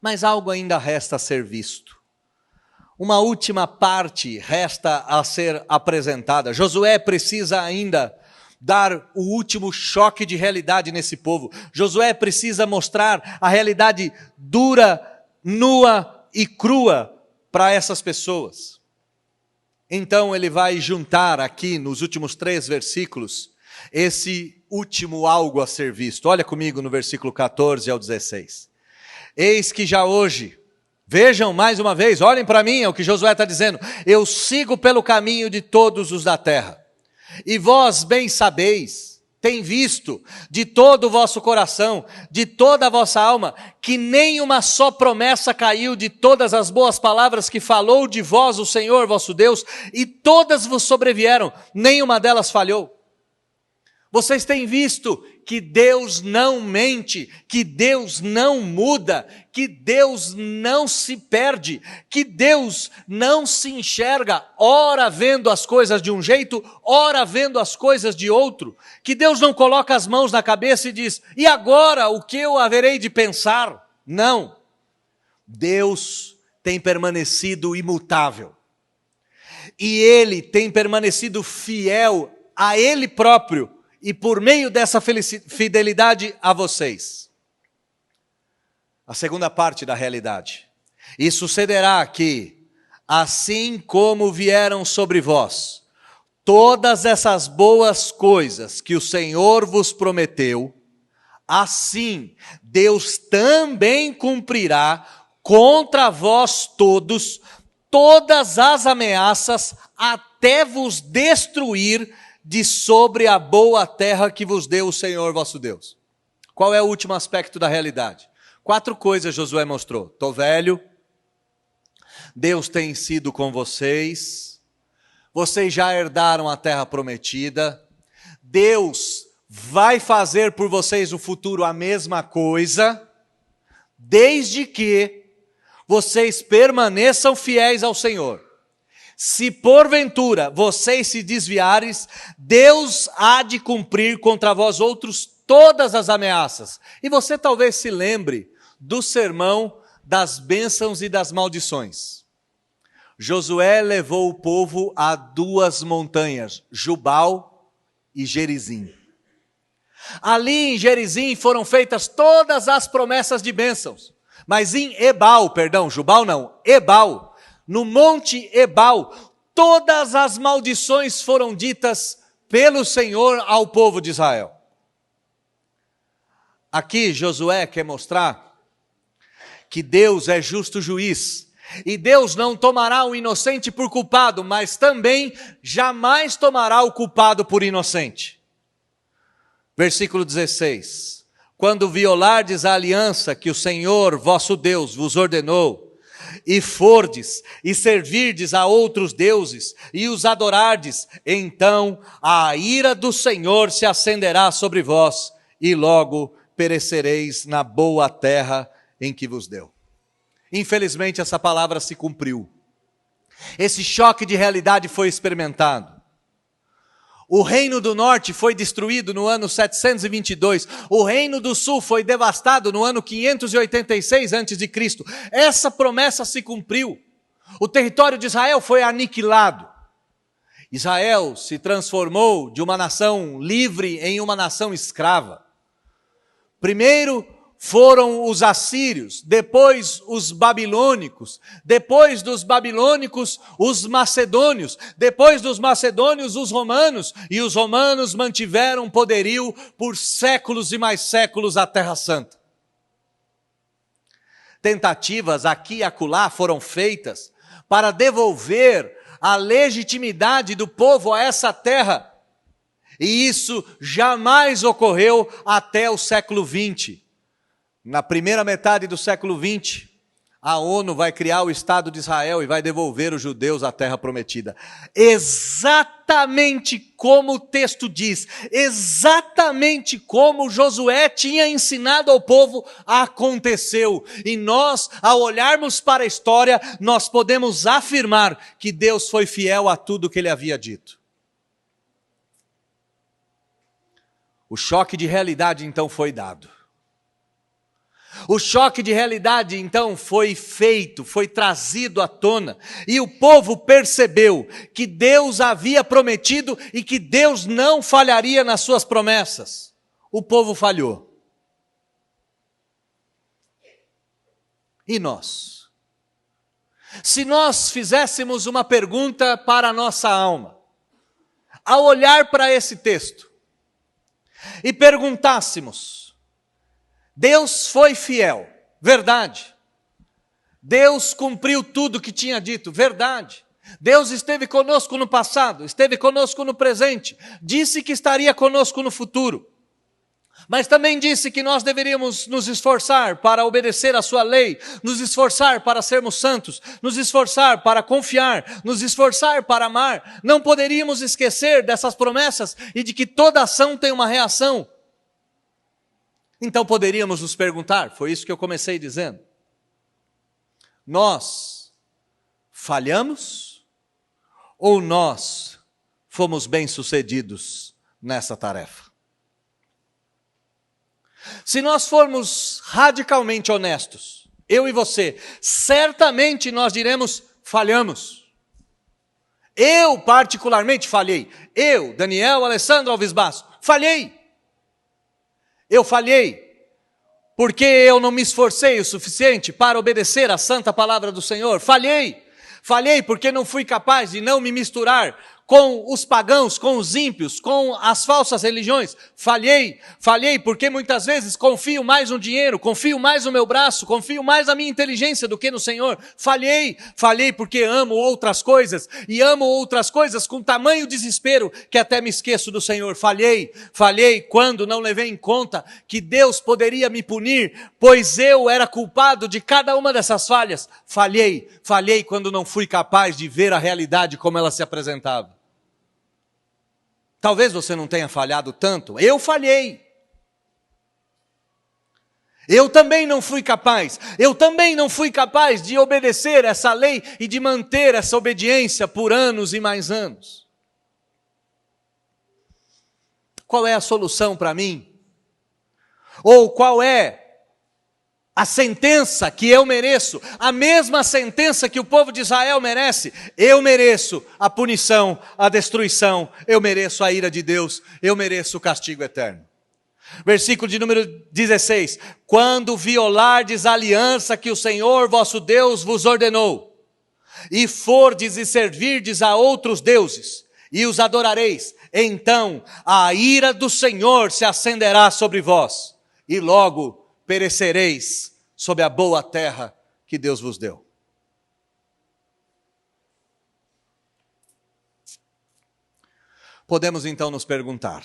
Mas algo ainda resta a ser visto. Uma última parte resta a ser apresentada. Josué precisa ainda dar o último choque de realidade nesse povo. Josué precisa mostrar a realidade dura, nua e crua para essas pessoas. Então ele vai juntar aqui nos últimos 3 versículos esse último algo a ser visto. Olha comigo no versículo 14 ao 16. Eis que já hoje, vejam mais uma vez, olhem para mim, é o que Josué está dizendo: eu sigo pelo caminho de todos os da terra, e vós bem sabeis, tem visto de todo o vosso coração, de toda a vossa alma, que nem uma só promessa caiu de todas as boas palavras que falou de vós o Senhor vosso Deus, e todas vos sobrevieram, nenhuma delas falhou. Vocês têm visto que Deus não mente, que Deus não muda, que Deus não se perde, que Deus não se enxerga, ora vendo as coisas de um jeito, ora vendo as coisas de outro, que Deus não coloca as mãos na cabeça e diz: e agora o que eu haverei de pensar? Não, Deus tem permanecido imutável, e Ele tem permanecido fiel a Ele próprio, e por meio dessa fidelidade a vocês. A segunda parte da realidade. E sucederá que, assim como vieram sobre vós todas essas boas coisas que o Senhor vos prometeu, assim Deus também cumprirá contra vós todos todas as ameaças, até vos destruir de sobre a boa terra que vos deu o Senhor vosso Deus. Qual é o último aspecto da realidade? 4 coisas Josué mostrou. Estou velho, Deus tem sido com vocês, vocês já herdaram a terra prometida, Deus vai fazer por vocês no futuro a mesma coisa, desde que vocês permaneçam fiéis ao Senhor. Se porventura vocês se desviares, Deus há de cumprir contra vós outros todas as ameaças. E você talvez se lembre do sermão das bênçãos e das maldições. Josué levou o povo a 2 montanhas, Jubal e Gerizim. Ali em Gerizim foram feitas todas as promessas de bênçãos. Mas em Ebal, Jubal não, Ebal, no monte Ebal, todas as maldições foram ditas pelo Senhor ao povo de Israel. Aqui Josué quer mostrar que Deus é justo juiz. E Deus não tomará o inocente por culpado, mas também jamais tomará o culpado por inocente. Versículo 16. Quando violardes a aliança que o Senhor, vosso Deus, vos ordenou, e fordes, e servirdes a outros deuses, e os adorardes, então a ira do Senhor se acenderá sobre vós, e logo perecereis na boa terra em que vos deu. Infelizmente essa palavra se cumpriu. Esse choque de realidade foi experimentado. O reino do norte foi destruído no ano 722. O reino do sul foi devastado no ano 586 a.C. Essa promessa se cumpriu. O território de Israel foi aniquilado. Israel se transformou de uma nação livre em uma nação escrava. Primeiro foram os assírios, depois os babilônicos, depois dos babilônicos os macedônios, depois dos macedônios os romanos, e os romanos mantiveram poderio por séculos e mais séculos a Terra Santa. Tentativas aqui e acolá foram feitas para devolver a legitimidade do povo a essa terra, e isso jamais ocorreu até o século XX. Na primeira metade do século XX, a ONU vai criar o Estado de Israel e vai devolver os judeus à terra prometida. Exatamente como o texto diz, exatamente como Josué tinha ensinado ao povo, aconteceu. E nós, ao olharmos para a história, nós podemos afirmar que Deus foi fiel a tudo que ele havia dito. O choque de realidade então foi dado. O choque de realidade, então, foi feito, foi trazido à tona, e o povo percebeu que Deus havia prometido e que Deus não falharia nas suas promessas. O povo falhou. E nós? Se nós fizéssemos uma pergunta para a nossa alma, ao olhar para esse texto, e perguntássemos: Deus foi fiel, verdade. Deus cumpriu tudo que tinha dito, verdade. Deus esteve conosco no passado, esteve conosco no presente, disse que estaria conosco no futuro. Mas também disse que nós deveríamos nos esforçar para obedecer a sua lei, nos esforçar para sermos santos, nos esforçar para confiar, nos esforçar para amar. Não poderíamos esquecer dessas promessas e de que toda ação tem uma reação. Então poderíamos nos perguntar, foi isso que eu comecei dizendo: nós falhamos ou nós fomos bem-sucedidos nessa tarefa? Se nós formos radicalmente honestos, eu e você, certamente nós diremos: falhamos. Eu particularmente falhei. Eu, Daniel Alessandro Alves Basso, falhei. Eu falhei, porque eu não me esforcei o suficiente para obedecer à santa palavra do Senhor. Falhei porque não fui capaz de não me misturar com os pagãos, com os ímpios, com as falsas religiões. Falhei porque muitas vezes confio mais no dinheiro, confio mais no meu braço, confio mais na minha inteligência do que no Senhor. Falhei porque amo outras coisas, e amo outras coisas com tamanho desespero que até me esqueço do Senhor. Falhei quando não levei em conta que Deus poderia me punir, pois eu era culpado de cada uma dessas falhas. Falhei quando não fui capaz de ver a realidade como ela se apresentava. Talvez você não tenha falhado tanto. Eu falhei. Eu também não fui capaz. Eu também não fui capaz de obedecer essa lei e de manter essa obediência por anos e mais anos. Qual é a solução para mim? Ou qual é a sentença que eu mereço? A mesma sentença que o povo de Israel merece. Eu mereço a punição, a destruição, eu mereço a ira de Deus, eu mereço o castigo eterno. Versículo de número 16: quando violardes a aliança que o Senhor vosso Deus vos ordenou, e fordes e servirdes a outros deuses, e os adorareis, então a ira do Senhor se acenderá sobre vós, e logo perecereis sob a boa terra que Deus vos deu. Podemos então nos perguntar: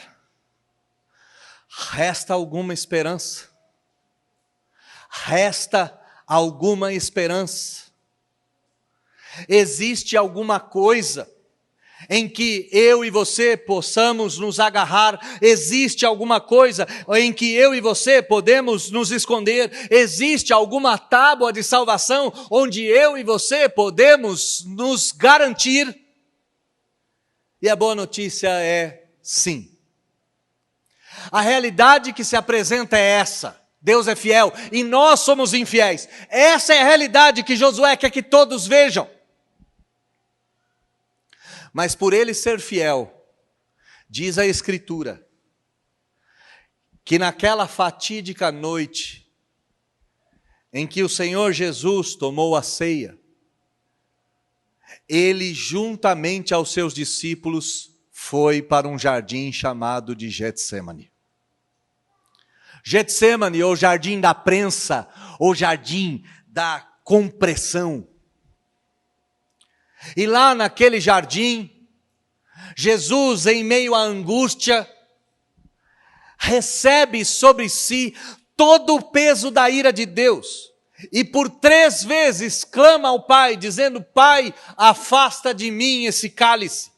resta alguma esperança? Resta alguma esperança? Existe alguma coisa em que eu e você possamos nos agarrar? Existe alguma coisa em que eu e você podemos nos esconder? Existe alguma tábua de salvação onde eu e você podemos nos garantir? E a boa notícia é sim. A realidade que se apresenta é essa: Deus é fiel e nós somos infiéis. Essa é a realidade que Josué quer que todos vejam. Mas por ele ser fiel, diz a Escritura, que naquela fatídica noite, em que o Senhor Jesus tomou a ceia, ele juntamente aos seus discípulos foi para um jardim chamado de Getsêmani. Getsêmani, ou jardim da prensa, ou jardim da compressão. E lá naquele jardim, Jesus, em meio à angústia, recebe sobre si todo o peso da ira de Deus. E por 3 vezes clama ao Pai, dizendo: Pai, afasta de mim esse cálice.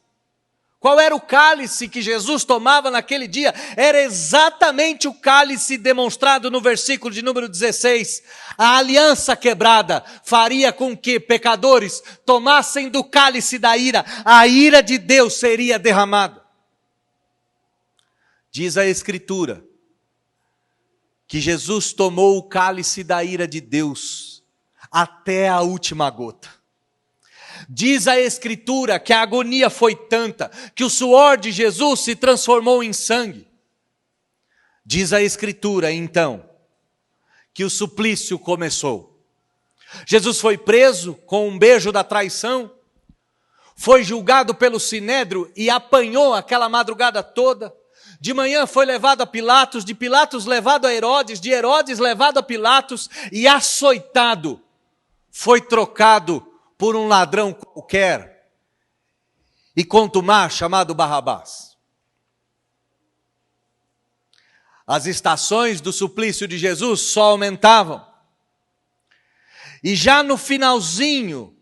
Qual era o cálice que Jesus tomava naquele dia? Era exatamente o cálice demonstrado no versículo de número 16. A aliança quebrada faria com que pecadores tomassem do cálice da ira. A ira de Deus seria derramada. Diz a Escritura que Jesus tomou o cálice da ira de Deus até a última gota. Diz a Escritura que a agonia foi tanta que o suor de Jesus se transformou em sangue. Diz a Escritura, então, que o suplício começou. Jesus foi preso com um beijo da traição, foi julgado pelo Sinédrio e apanhou aquela madrugada toda. De manhã foi levado a Pilatos, de Pilatos levado a Herodes, de Herodes levado a Pilatos e açoitado. Foi trocado por um ladrão qualquer e contumaz chamado Barrabás. As estações do suplício de Jesus só aumentavam. E já no finalzinho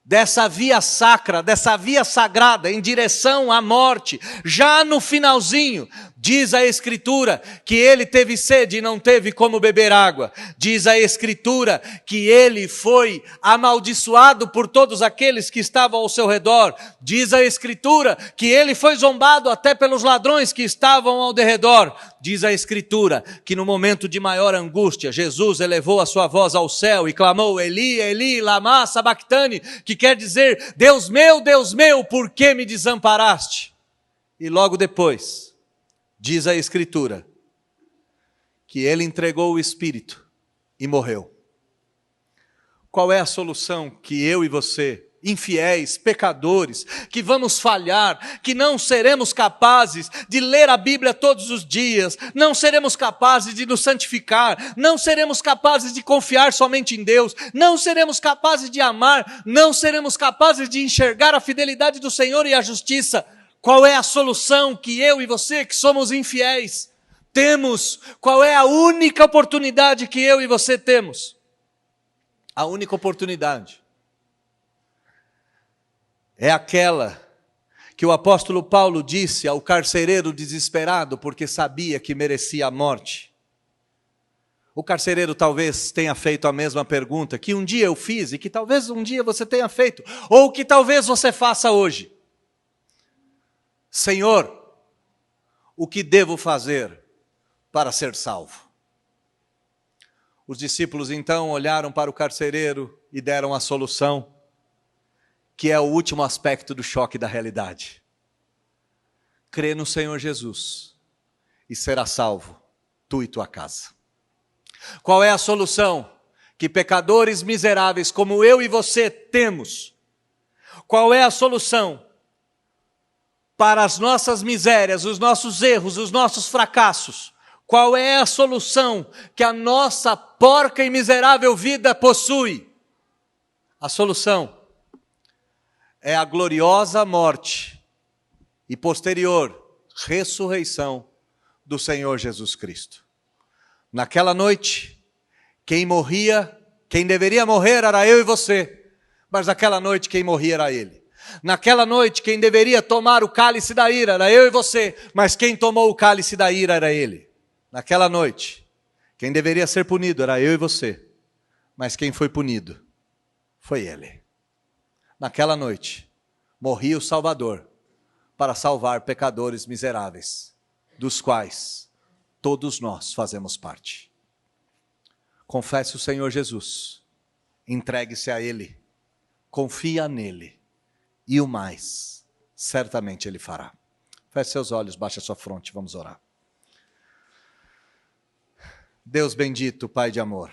dessa via sacra, dessa via sagrada em direção à morte, já no finalzinho, diz a Escritura que ele teve sede e não teve como beber água. Diz a Escritura que ele foi amaldiçoado por todos aqueles que estavam ao seu redor. Diz a Escritura que ele foi zombado até pelos ladrões que estavam ao derredor. Diz a Escritura que no momento de maior angústia, Jesus elevou a sua voz ao céu e clamou: Eli, Eli, lama sabactani, que quer dizer: Deus meu, por que me desamparaste? E logo depois, diz a Escritura, que ele entregou o Espírito e morreu. Qual é a solução que eu e você, infiéis, pecadores, que vamos falhar, que não seremos capazes de ler a Bíblia todos os dias, não seremos capazes de nos santificar, não seremos capazes de confiar somente em Deus, não seremos capazes de amar, não seremos capazes de enxergar a fidelidade do Senhor e a justiça? Qual é a solução que eu e você, que somos infiéis, temos? Qual é a única oportunidade que eu e você temos? A única oportunidade é aquela que o apóstolo Paulo disse ao carcereiro desesperado, porque sabia que merecia a morte. O carcereiro talvez tenha feito a mesma pergunta que um dia eu fiz e que talvez um dia você tenha feito, ou que talvez você faça hoje. Senhor, o que devo fazer para ser salvo? Os discípulos então olharam para o carcereiro e deram a solução, que é o último aspecto do choque da realidade. Crê no Senhor Jesus e será salvo, tu e tua casa. Qual é a solução que pecadores miseráveis como eu e você temos? Qual é a solução para as nossas misérias, os nossos erros, os nossos fracassos? Qual é a solução que a nossa porca e miserável vida possui? A solução é a gloriosa morte e posterior ressurreição do Senhor Jesus Cristo. Naquela noite, quem deveria morrer era eu e você, mas naquela noite quem morria era Ele. Naquela noite quem deveria tomar o cálice da ira era eu e você, mas quem tomou o cálice da ira era Ele. Naquela noite, quem deveria ser punido era eu e você, mas quem foi punido foi Ele. Naquela noite, morria o Salvador para salvar pecadores miseráveis, dos quais todos nós fazemos parte. Confesse o Senhor Jesus, entregue-se a Ele, confia nele, e o mais, certamente Ele fará. Feche seus olhos, baixe a sua fronte, vamos orar. Deus bendito, Pai de amor.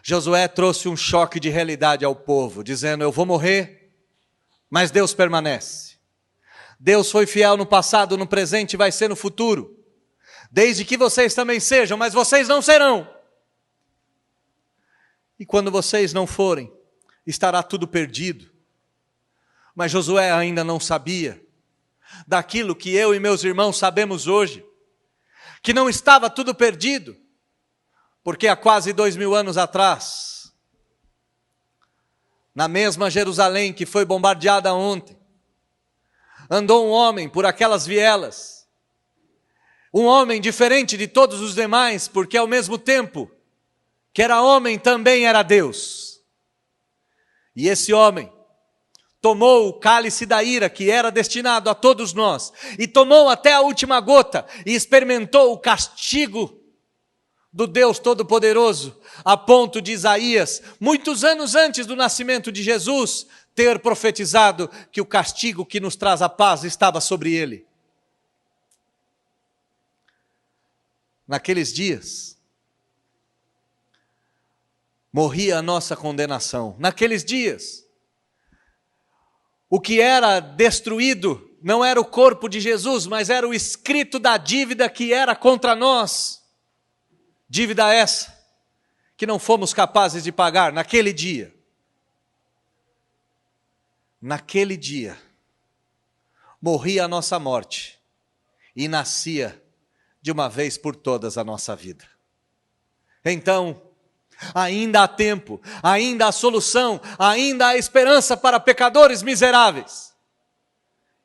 Josué trouxe um choque de realidade ao povo, dizendo: eu vou morrer, mas Deus permanece. Deus foi fiel no passado, no presente e vai ser no futuro. Desde que vocês também sejam, mas vocês não serão. E quando vocês não forem, estará tudo perdido. Mas Josué ainda não sabia daquilo que eu e meus irmãos sabemos hoje, que não estava tudo perdido, porque há quase 2000 anos atrás, na mesma Jerusalém que foi bombardeada ontem, andou um homem por aquelas vielas, um homem diferente de todos os demais, porque ao mesmo tempo que era homem, também era Deus. E esse homem tomou o cálice da ira que era destinado a todos nós, e tomou até a última gota, e experimentou o castigo do Deus Todo-Poderoso, a ponto de Isaías, muitos anos antes do nascimento de Jesus, ter profetizado que o castigo que nos traz a paz estava sobre ele. Naqueles dias, morria a nossa condenação. Naqueles dias, o que era destruído não era o corpo de Jesus, mas era o escrito da dívida que era contra nós. Dívida essa que não fomos capazes de pagar naquele dia. Naquele dia, morria a nossa morte e nascia de uma vez por todas a nossa vida. Então, ainda há tempo, ainda há solução, ainda há esperança para pecadores miseráveis.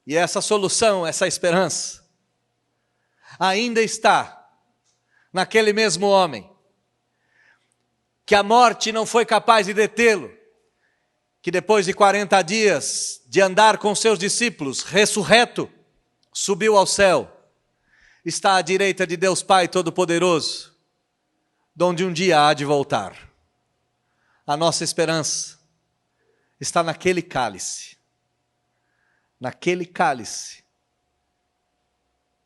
E essa solução, essa esperança, ainda está naquele mesmo homem, que a morte não foi capaz de detê-lo, que depois de 40 dias de andar com seus discípulos, ressurreto, subiu ao céu, está à direita de Deus Pai Todo-Poderoso, donde um dia há de voltar. A nossa esperança está naquele cálice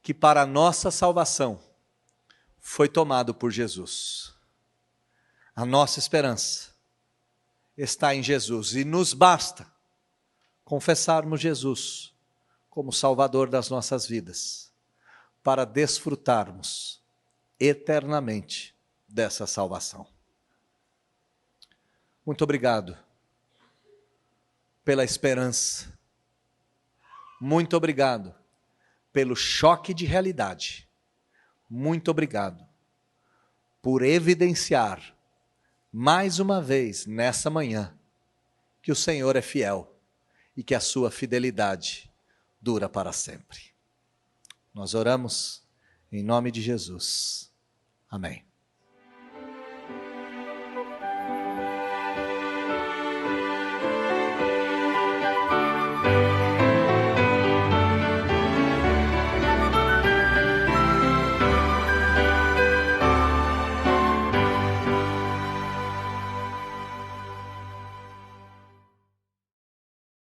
que para a nossa salvação foi tomado por Jesus. A nossa esperança está em Jesus e nos basta confessarmos Jesus como Salvador das nossas vidas para desfrutarmos eternamente dessa salvação. Muito obrigado pela esperança. Muito obrigado pelo choque de realidade. Muito obrigado por evidenciar mais uma vez nessa manhã que o Senhor é fiel e que a sua fidelidade dura para sempre. Nós oramos em nome de Jesus. Amém.